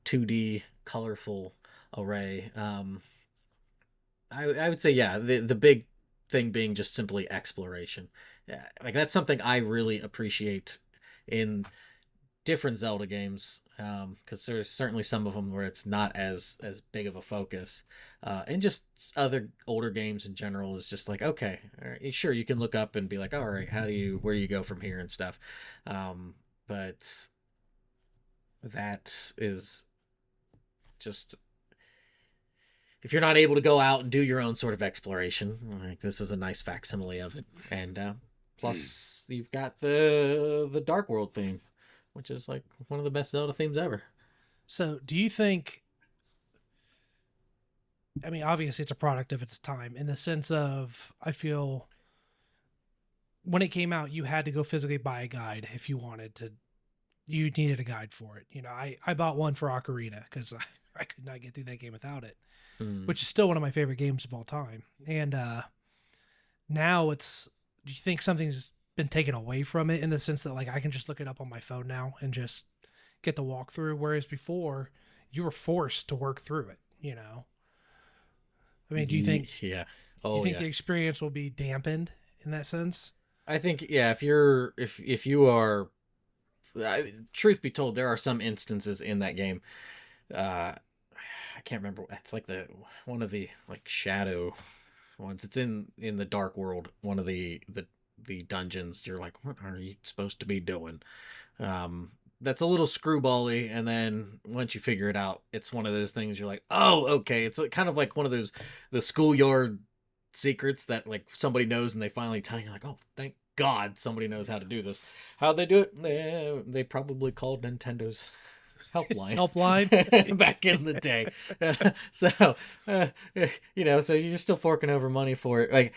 2D colorful array. I would say, yeah, the big thing being just simply exploration. Yeah, like that's something I really appreciate in different Zelda games, because there's certainly some of them where it's not as big of a focus, and just other older games in general is just like, okay, all right, sure, you can look up and be like, all right, where do you go from here and stuff, but that is just, if you're not able to go out and do your own sort of exploration, like this is a nice facsimile of it. And plus you've got the Dark World theme, which is like one of the best Zelda themes ever. So, do you think? I mean, obviously, it's a product of its time in the sense of I feel when it came out, you had to go physically buy a guide if you wanted to. You needed a guide for it. I bought one for Ocarina because I could not get through that game without it, which is still one of my favorite games of all time. And now do you think something's been taken away from it in the sense that like I can just look it up on my phone now and just get the walkthrough, whereas before you were forced to work through it? I mean, do you think Yeah. do you Oh think yeah. the experience will be dampened in that sense? I think, yeah, if you are, truth be told, there are some instances in that game. I can't remember. It's like one of the like shadow ones. It's in the Dark World. One of the dungeons. You're like, what are you supposed to be doing? That's a little screwbally, and then once you figure it out, it's one of those things you're like, oh, okay. It's kind of like one of those the schoolyard secrets that like somebody knows and they finally tell you, like, oh, thank God somebody knows how to do this. How'd they do it? They probably called Nintendo's helpline Helpline. back in the day. So so you're still forking over money for it. Like,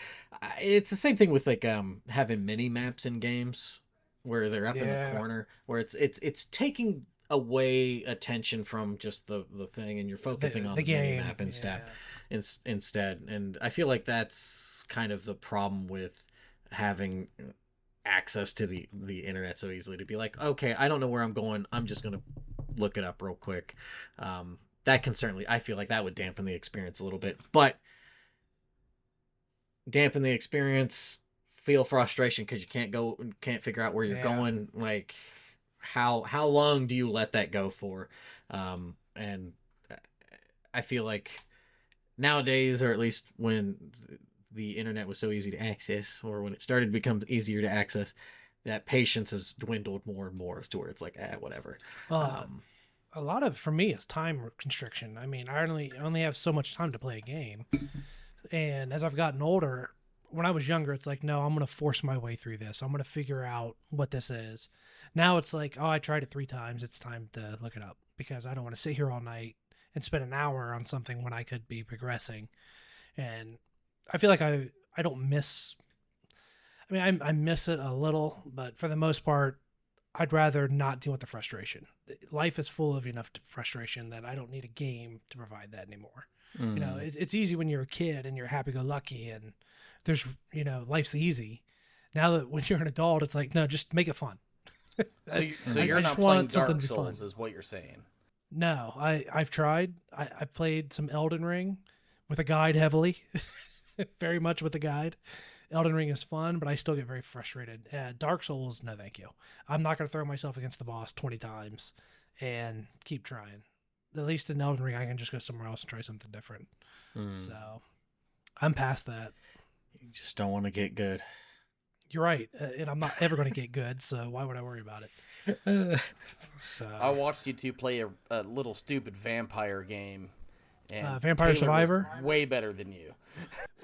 it's the same thing with like having mini maps in games where they're up in the Yeah. corner, where it's taking away attention from just the thing, and you're focusing on The the mini game. map and stuff Yeah. instead. And I feel like that's kind of the problem with having access to the internet so easily, to be like, okay, I don't know where I'm going, I'm just gonna look it up real quick. That can certainly, I feel like that would dampen the experience a little bit, but dampen the experience, feel frustration because you can't figure out where you're going. Like, how long do you let that go for? And I feel like nowadays, or at least when the internet was so easy to access, or when it started to become easier to access, that patience has dwindled more and more, as to where it's like, whatever. A lot of for me is time constriction. I mean, I only have so much time to play a game, and as I've gotten older, when I was younger, it's like, no, I'm going to force my way through this. I'm going to figure out what this is. Now it's like, oh, I tried it 3 times. It's time to look it up because I don't want to sit here all night and spend an hour on something when I could be progressing. And I feel like I don't miss. I mean, I miss it a little, but for the most part, I'd rather not deal with the frustration. Life is full of enough frustration that I don't need a game to provide that anymore. You know, it's easy when you're a kid and you're happy-go-lucky and there's, you know, life's easy. Now that when you're an adult, it's like, no, just make it fun. So you're not playing Dark Souls, is what you're saying? No, I've tried. I played some Elden Ring with a guide heavily, very much with a guide. Elden Ring is fun, but I still get very frustrated. Dark Souls, no thank you. I'm not going to throw myself against the boss 20 times and keep trying. At least in Elden Ring, I can just go somewhere else and try something different. So I'm past that. You just don't want to get good. You're right. And I'm not ever going to get good, so why would I worry about it? So I watched you two play a little stupid vampire game. And Vampire Taylor Survivor? was way better than you.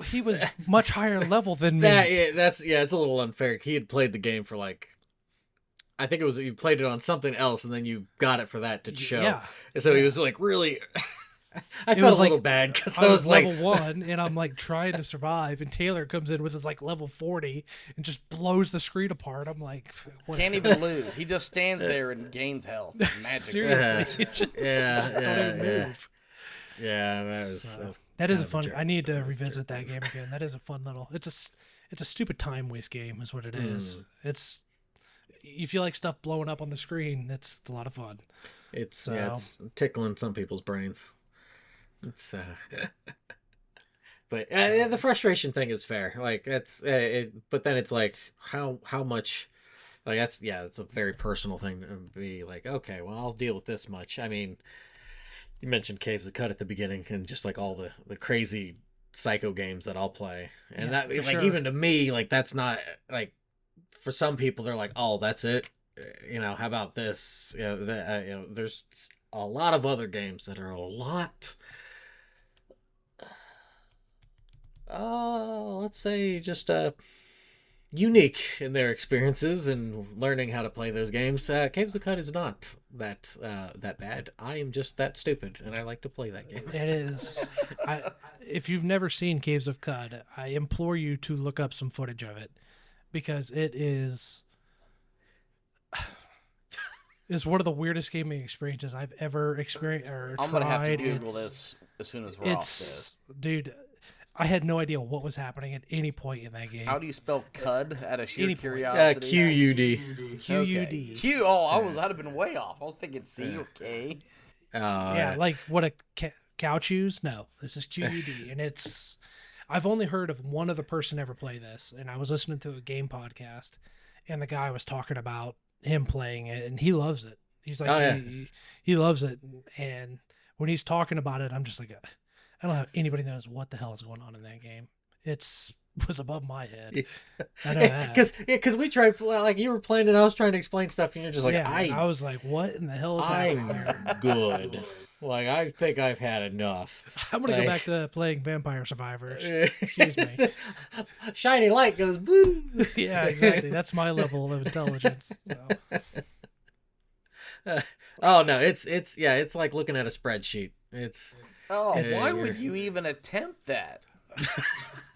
He was much higher level than me. It's a little unfair. He had played the game for I think it was you played it on something else, and then you got it for that to show. Yeah. And so he was like really. I It felt was a little like- bad because I was like, level 1, and I'm like trying to survive, and Taylor comes in with his like level 40 and just blows the screen apart. I'm like, what? Can't even lose. He just stands there and gains health. Magically. Seriously. Just don't even move. Yeah, that was That is kind a of fun. joke. I need to revisit that game again. That is a fun little. It's a stupid time waste game, is what it is. It's you feel like stuff blowing up on the screen. It's a lot of fun. It's it's tickling some people's brains. It's but the frustration thing is fair. Like that's but then it's like how much. Like that's a very personal thing to be like. Okay, well I'll deal with this much. I mean. You mentioned Caves of Cut at the beginning, and just like all the crazy psycho games that I'll play, and that like sure. even to me, like that's not like for some people they're like, oh, that's it. You know, how about this? You know, there's a lot of other games that are a lot. Let's say just unique in their experiences and learning how to play those games. Caves of Cut is not that bad. I am just that stupid, and I like to play that game. It is. If you've never seen Caves of Cud, I implore you to look up some footage of it because it is one of the weirdest gaming experiences I've ever experienced or tried. I'm gonna have to Google this as soon as we're off this. Dude, I had no idea what was happening at any point in that game. How do you spell cud out of sheer Any point. curiosity? QUD. QUD. Q. Oh, I'd have been way off. I was thinking C or K. Yeah, like what a cow chews? No, this is QUD, and it's. I've only heard of one other person ever play this, and I was listening to a game podcast, and the guy was talking about him playing it, and he loves it. He's like, he loves it, and when he's talking about it, I'm just like, I don't know if anybody knows what the hell is going on in that game. Was above my head. I know that. Because we tried, like you were playing it, I was trying to explain stuff, and you're just like, I was like, what in the hell is happening here? I'm good. Like, I think I've had enough. I'm going to go back to playing Vampire Survivors. Excuse me. Shiny light goes blue. Yeah, exactly. That's my level of intelligence. So. Oh, no, it's like looking at a spreadsheet. Why would you even attempt that?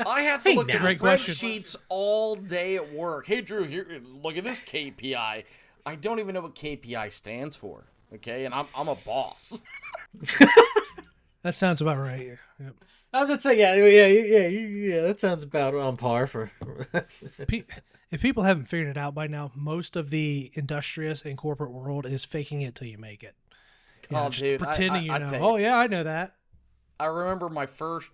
I have to look at spreadsheets all day at work. Hey, Drew, here, look at this KPI. I don't even know what KPI stands for. Okay, and I'm a boss. That sounds about right. Yep. I was going to say, yeah. That sounds about on par for. If people haven't figured it out by now, most of the industrious and corporate world is faking it till you make it. Dude, pretending you know. Oh yeah, I know that. I remember my first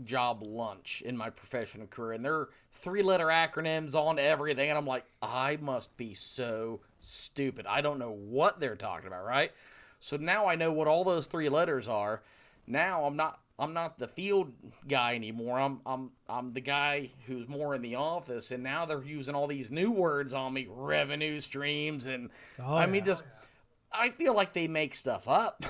job lunch in my professional career, and they're 3-letter acronyms on everything, and I'm like, I must be so stupid. I don't know what they're talking about, right? So now I know what all those 3 letters are. Now I'm not the field guy anymore. I'm the guy who's more in the office, and now they're using all these new words on me, revenue streams, and I feel like they make stuff up.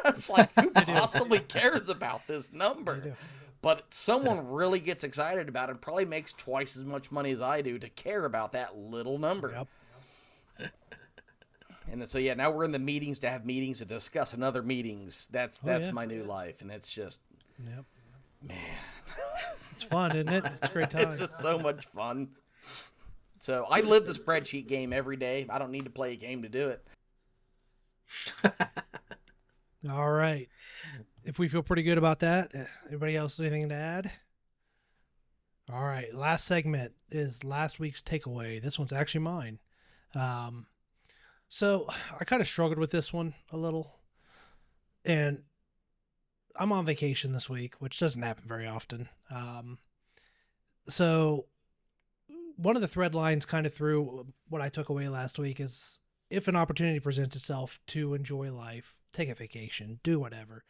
It's like, who possibly cares about this number? But someone really gets excited about it and probably makes twice as much money as I do to care about that little number. Yep. And so, now we're in the meetings to have meetings to discuss another meetings. That's my new life. And it's just, man, it's fun, isn't it? It's a great time. It's just so much fun. So I live the spreadsheet game every day. I don't need to play a game to do it. All right. If we feel pretty good about that, everybody else anything to add? All right. Last segment is last week's takeaway. This one's actually mine. So I kind of struggled with this one a little. And I'm on vacation this week, which doesn't happen very often. So one of the thread lines kind of through what I took away last week is if an opportunity presents itself to enjoy life, take a vacation, do whatever.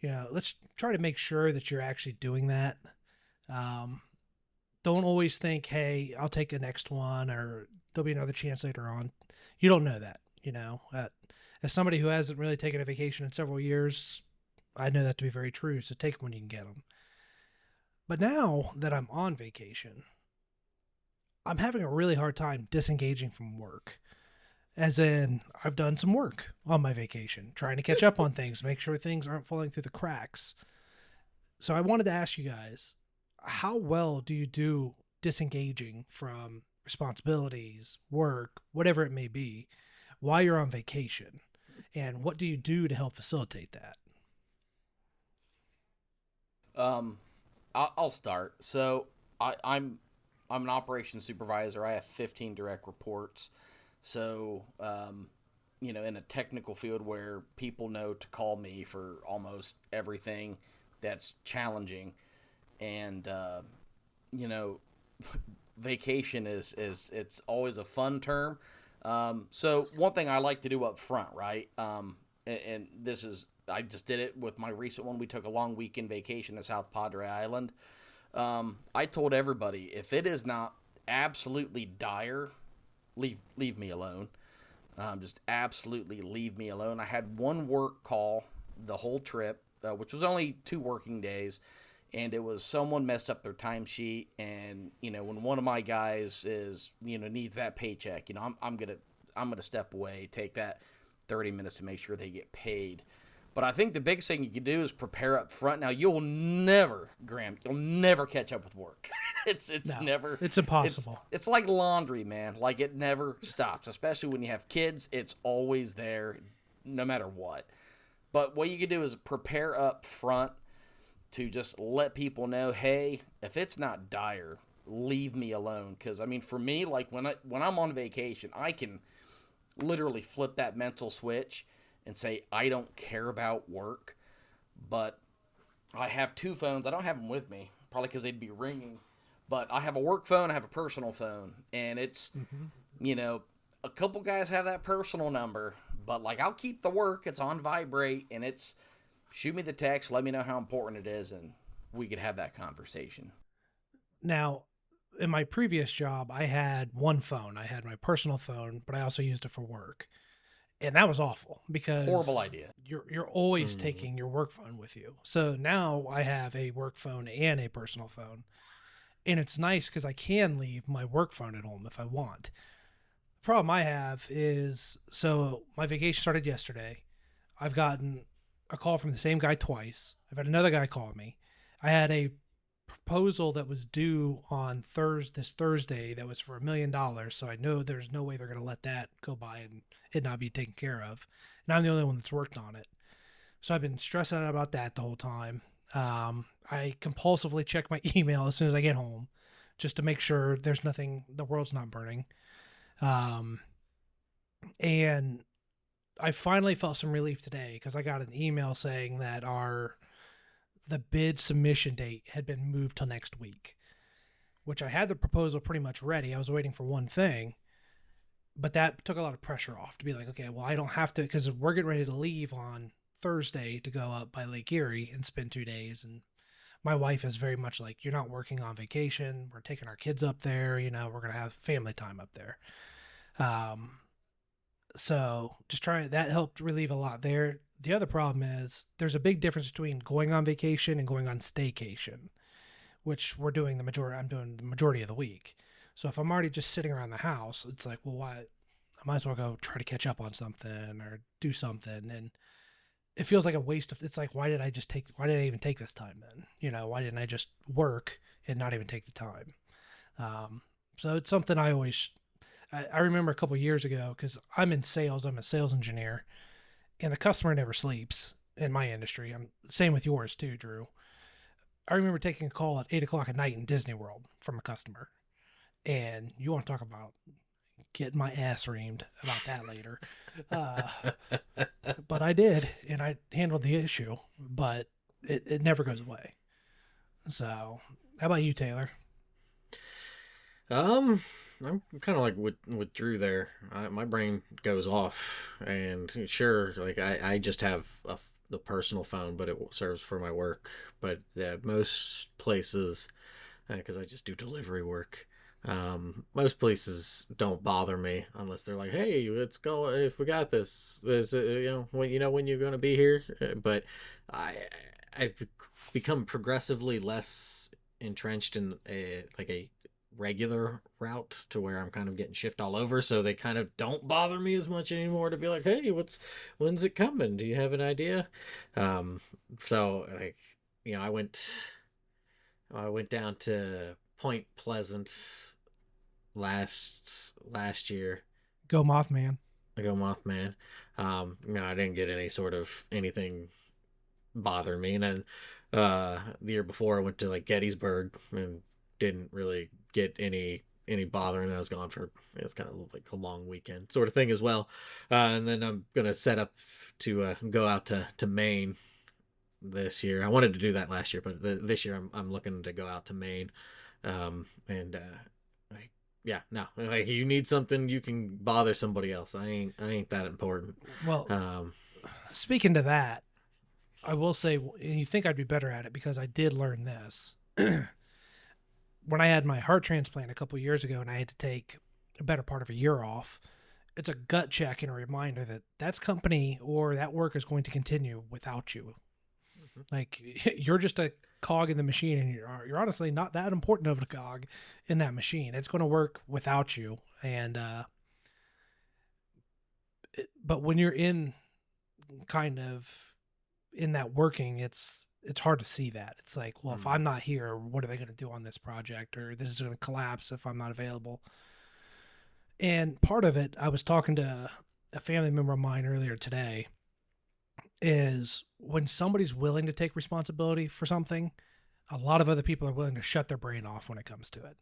Let's try to make sure that you're actually doing that. Don't always think, hey, I'll take the next one or there'll be another chance later on. You don't know that, as somebody who hasn't really taken a vacation in several years, I know that to be very true. So take them when you can get them. But now that I'm on vacation, I'm having a really hard time disengaging from work. As in, I've done some work on my vacation, trying to catch up on things, make sure things aren't falling through the cracks. So I wanted to ask you guys, how well do you do disengaging from responsibilities, work, whatever it may be, while you're on vacation? And what do you do to help facilitate that? I'll start. So I'm an operations supervisor. I have 15 direct reports. So, in a technical field where people know to call me for almost everything that's challenging. And, vacation is it's always a fun term. So one thing I like to do up front, right? And this is, I just did it with my recent one. We took a long weekend vacation to South Padre Island. I told everybody, if it is not absolutely dire, leave me alone. Just absolutely leave me alone. I had one work call the whole trip, which was only 2 working days, and it was someone messed up their timesheet. And when one of my guys needs that paycheck, I'm gonna step away, take that 30 minutes to make sure they get paid. But I think the biggest thing you can do is prepare up front. Now, you'll never catch up with work. It's impossible. It's like laundry, man. Like, it never stops, especially when you have kids. It's always there, no matter what. But what you can do is prepare up front to just let people know, hey, if it's not dire, leave me alone. Because, for me, like, when I'm on vacation, I can literally flip that mental switch and say, I don't care about work. But I have 2 phones. I don't have them with me, probably because they'd be ringing. But I have a work phone, I have a personal phone. And it's, a couple guys have that personal number. But, like, I'll keep the work. It's on vibrate. And it's, shoot me the text, let me know how important it is, and we could have that conversation. Now, in my previous job, I had one phone. I had my personal phone, but I also used it for work. And that was awful because horrible idea. You're always taking your work phone with you. So now I have a work phone and a personal phone. And it's nice because I can leave my work phone at home if I want. The problem I have is, so my vacation started yesterday. I've gotten a call from the same guy twice. I've had another guy call me. I had a proposal that was due on this Thursday that was for $1 million. So I know there's no way they're going to let that go by and it not be taken care of. And I'm the only one that's worked on it. So I've been stressing out about that the whole time. I compulsively check my email as soon as I get home just to make sure there's nothing, the world's not burning. And I finally felt some relief today because I got an email saying that the bid submission date had been moved till next week, which I had the proposal pretty much ready. I was waiting for one thing, but that took a lot of pressure off to be like, okay, well, I don't have to, because we're getting ready to leave on Thursday to go up by Lake Erie and spend 2 days. And my wife is very much like, you're not working on vacation. We're taking our kids up there. We're going to have family time up there. So just that helped relieve a lot there. The other problem is there's a big difference between going on vacation and going on staycation, which I'm doing the majority of the week. So if I'm already just sitting around the house, it's like, well, why? I might as well go try to catch up on something or do something. And it feels like a waste of, it's like, why did I even take this time then? Why didn't I just work and not even take the time? So it's something I always, I remember a couple years ago, because I'm in sales, I'm a sales engineer, and the customer never sleeps in my industry. I'm same with yours too, Drew. I remember taking a call at 8 o'clock at night in Disney World from a customer, and you want to talk about getting my ass reamed about that later. Uh, but I did, and I handled the issue, but it never goes away. So, how about you, Taylor? Um, I'm kind of like with Drew there. My brain goes off, and sure, like I just have the personal phone, but it serves for my work. But yeah, most places, because I just do delivery work. Most places don't bother me unless they're like, "Hey, let's go. If we got this, is when you're gonna be here." But I I've become progressively less entrenched in a regular route to where I'm kind of getting shift all over, so they kind of don't bother me as much anymore to be like, "Hey, when's it coming? Do you have an idea?" So like, I went down to Point Pleasant last year. Go Mothman. I go Mothman. I didn't get any sort of anything bother me, and then the year before I went to like Gettysburg and didn't really get any bothering. I was gone for it was kind of like a long weekend sort of thing as well. And then I'm gonna set up to go out to Maine this year. I wanted to do that last year, but this year I'm looking to go out to Maine. And like, yeah, no, like you need something, you can bother somebody else. I ain't that important. Well, Um, speaking to that, I will say, you think I'd be better at it because I did learn this. When I had my heart transplant a couple years ago and I had to take a better part of a year off, it's a gut check and a reminder that that's company or that work is going to continue without you. Like you're just a cog in the machine, and you're honestly not that important of a cog in that machine. It's going to work without you. And but when you're in kind of in that working, it's hard to see that. It's like, well, if I'm not here, what are they going to do on this project? Or this is going to collapse if I'm not available. And part of it, I was talking to a family member of mine earlier today, is when somebody's willing to take responsibility for something, a lot of other people are willing to shut their brain off when it comes to it.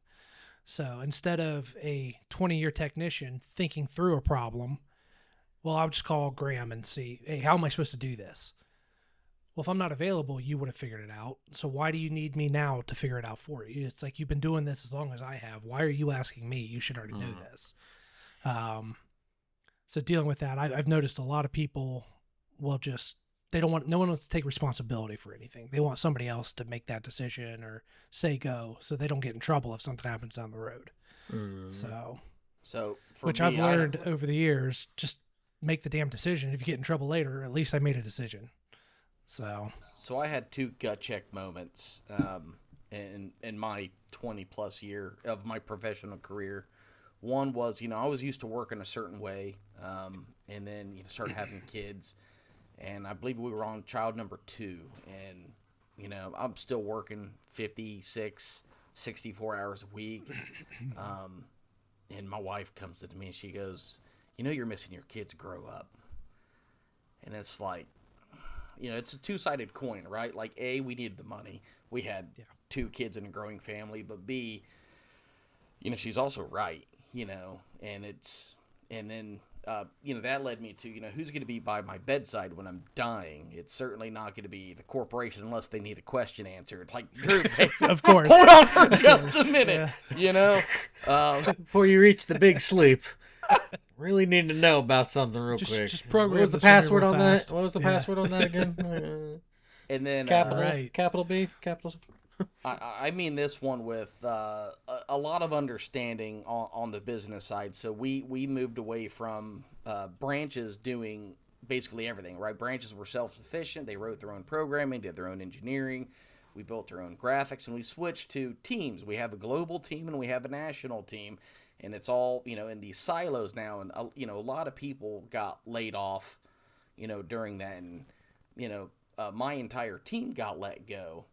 So instead of a 20-year technician thinking through a problem, well, I'll just call Graham and see, hey, how am I supposed to do this? Well, if I'm not available, you would have figured it out. So why do you need me now to figure it out for you? It's like, you've been doing this as long as I have. Why are you asking me? You should already know this. So dealing with that, I've noticed a lot of people will just, no one wants to take responsibility for anything. They want somebody else to make that decision or say go, so they don't get in trouble if something happens down the road. So for which me, I've learned over the years, just make the damn decision. If you get in trouble later, at least I made a decision. So I had two gut check moments in my 20 plus year of my professional career. One was, I was used to working a certain way, and then started having kids, and I believe we were on child number 2, and I'm still working 56, 64 hours a week, and my wife comes to me and she goes, "You're missing your kids grow up," and it's like, it's a two-sided coin, right? Like, A, we needed the money. We had 2 kids in a growing family, but B, she's also right, and then that led me to, who's going to be by my bedside when I'm dying? It's certainly not going to be the corporation unless they need a question answered. Like, Drew, of course, hold on for just a minute, before you reach the big sleep. Really need to know about something real quick. Just program. What was the password on that? What was the password on that again? And then capital B, capital. I mean this one with a lot of understanding on the business side. So we moved away from branches doing basically everything, right? Branches were self-sufficient. They wrote their own programming, did their own engineering. We built our own graphics, and we switched to teams. We have a global team and we have a national team. And it's all, in these silos now. And, a lot of people got laid off, during that. And, my entire team got let go.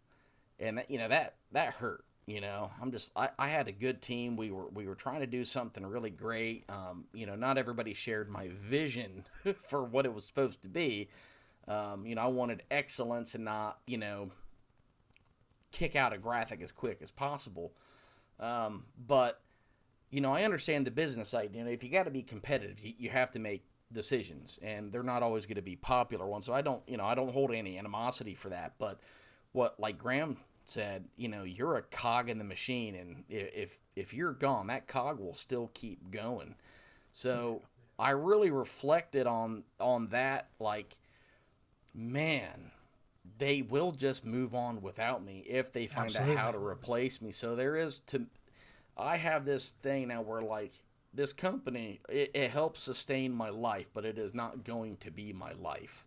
And, that hurt. I had a good team. We were trying to do something really great. Not everybody shared my vision for what it was supposed to be. I wanted excellence and not, kick out a graphic as quick as possible. But I understand the business side. If you got to be competitive, you have to make decisions, and they're not always going to be popular ones. So I don't hold any animosity for that. But what, like Graham said, you're a cog in the machine, and if you're gone, that cog will still keep going. So I really reflected on that, like, man, they will just move on without me if they find out how to replace me. So I have this thing now where, like, this company, it helps sustain my life, but it is not going to be my life.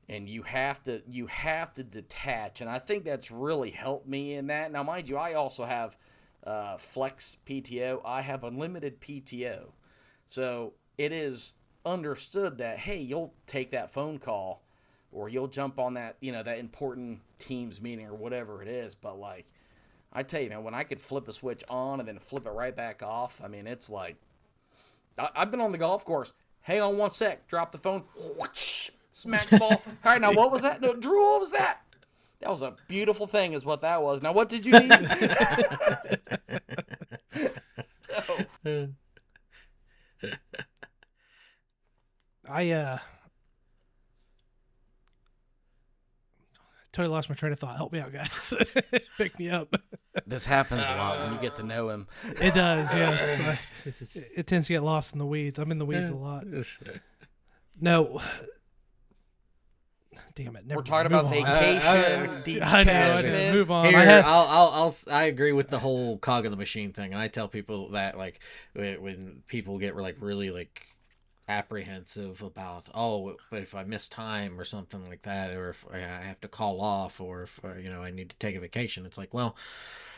And you have to detach, and I think that's really helped me in that. Now, mind you, I also have flex PTO. I have unlimited PTO, so it is understood that, hey, you'll take that phone call, or you'll jump on that that important Teams meeting or whatever it is. But, like, I tell you, man, when I could flip a switch on and then flip it right back off, I mean, it's like I've been on the golf course. Hang on one sec, drop the phone. Whoosh, smack the ball. All right, now what was that? No, Drew, what was that? That was a beautiful thing is what that was. Now, what did you need? I totally lost my train of thought. Help me out, guys. Pick me up. This happens a lot when you get to know him. It does, yes. It tends to get lost in the weeds. I'm in the weeds a lot. No. Damn it! We're talking about vacation, detachment. Move on. Here, I agree with the whole cog of the machine thing, and I tell people that, like, when people get like really like apprehensive about, but if I miss time or something like that, or if I have to call off, or if I need to take a vacation, it's like, well,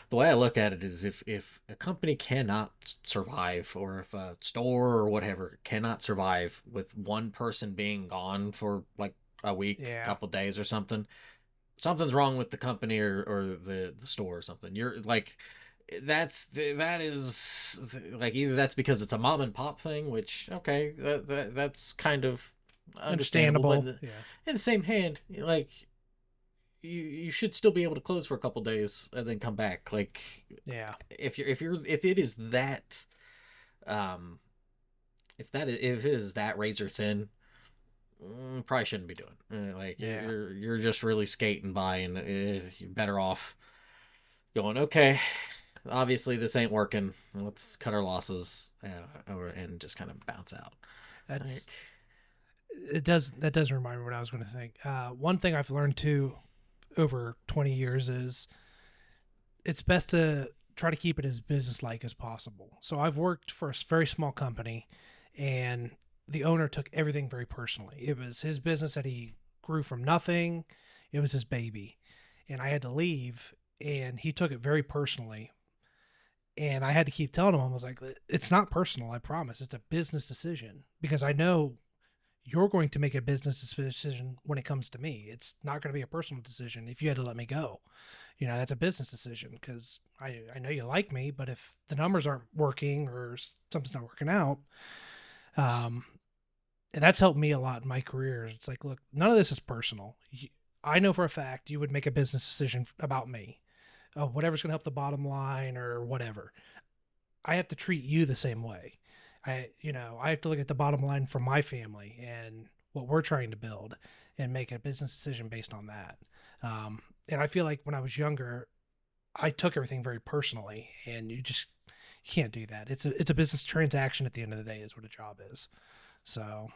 the way I look at it is if a company cannot survive, or if a store or whatever cannot survive with one person being gone for like a week, couple days or something's wrong with the company or the store or something. You're like, that is like, either that's because it's a mom and pop thing, which, okay, that's kind of understandable. But in the same hand, like, you should still be able to close for a couple days and then come back. Like, if it is that if it is that razor thin, probably shouldn't be doing. You're just really skating by, and you're better off going, okay, obviously this ain't working, let's cut our losses and just kind of bounce out. That does remind me what I was going to think. One thing I've learned too over 20 years is it's best to try to keep it as business-like as possible. So I've worked for a very small company, and the owner took everything very personally. It was his business that he grew from nothing. It was his baby. And I had to leave, and he took it very personally. And I had to keep telling him, I was like, it's not personal, I promise. It's a business decision, because I know you're going to make a business decision when it comes to me. It's not going to be a personal decision if you had to let me go. That's a business decision, because I know you like me, but if the numbers aren't working or something's not working out, and that's helped me a lot in my career. It's like, look, none of this is personal. I know for a fact you would make a business decision about me. Whatever's going to help the bottom line or whatever. I have to treat you the same way. I have to look at the bottom line for my family and what we're trying to build, and make a business decision based on that. And I feel like when I was younger, I took everything very personally, and you can't do that. It's a business transaction at the end of the day is what a job is. So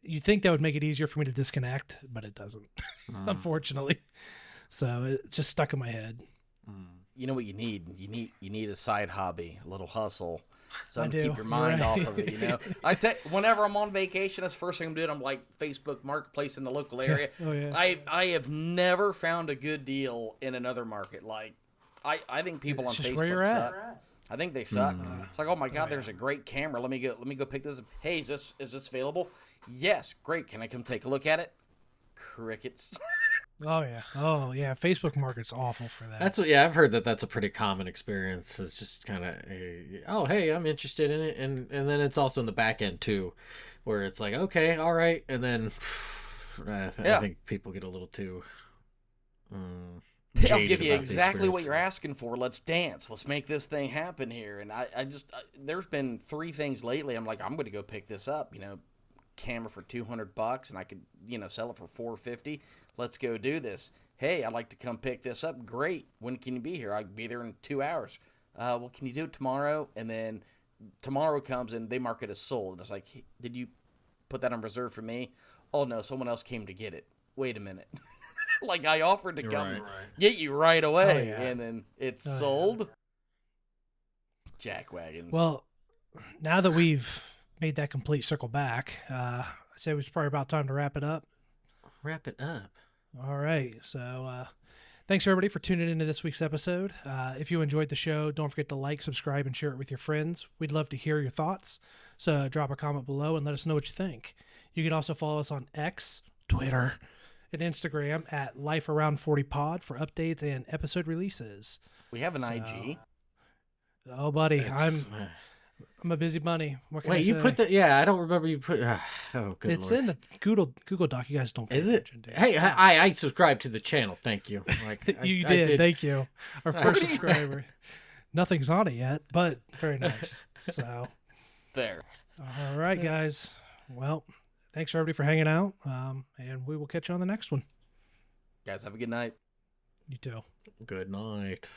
you think that would make it easier for me to disconnect, but it doesn't, unfortunately. So it's just stuck in my head. You know what you need? You need a side hobby, a little hustle, something to keep your mind off of it. Whenever I'm on vacation, that's the first thing I'm doing. I'm like Facebook Marketplace in the local area. I have never found a good deal in another market. Like, I think people on Facebook suck. I think they suck. It's like, oh my God, there's a great camera. Let me go pick this up. Hey, is this available? Yes, great. Can I come take a look at it? Crickets. Oh yeah. Oh yeah. Facebook Market's awful for that. That's what. Yeah, I've heard that that's a pretty common experience. It's just kind of, oh hey, I'm interested in it, and then it's also in the back end too, where it's like, okay, all right, and then I think people get a little too. I'll jaded give you about the exactly what experience. you're asking for. Let's dance. Let's make this thing happen here. And there's been 3 things lately. I'm like, I'm going to go pick this up. Camera for $200, and I could, sell it for $450. Let's go do this. Hey, I'd like to come pick this up. Great. When can you be here? I'll be there in 2 hours. Well, can you do it tomorrow? And then tomorrow comes and they mark it as sold. And it's like, hey, did you put that on reserve for me? Oh no, someone else came to get it. Wait a minute. Like I offered to come get you right away, and then it's sold. Jackwagons. Well, now that we've made that complete circle back, I say it's probably about time to wrap it up. Wrap it up. All right. So thanks, everybody, for tuning into this week's episode. If you enjoyed the show, don't forget to like, subscribe, and share it with your friends. We'd love to hear your thoughts. So drop a comment below and let us know what you think. You can also follow us on X, Twitter, and Instagram at LifeAround40Pod for updates and episode releases. We have an IG. Oh, buddy, I'm a busy bunny. What can I Wait, you say? put the? Yeah, I don't remember you put. Oh, good It's Lord. in the Google Doc. You guys don't pay Is it? attention to. Hey, I subscribed to the channel. Thank you. Like, You I did. Thank you. Our first did. subscriber. Nothing's on it yet, but very nice. So, There. all right, guys. Well, thanks everybody for hanging out. And we will catch you on the next one. Guys, have a good night. You too. Good night.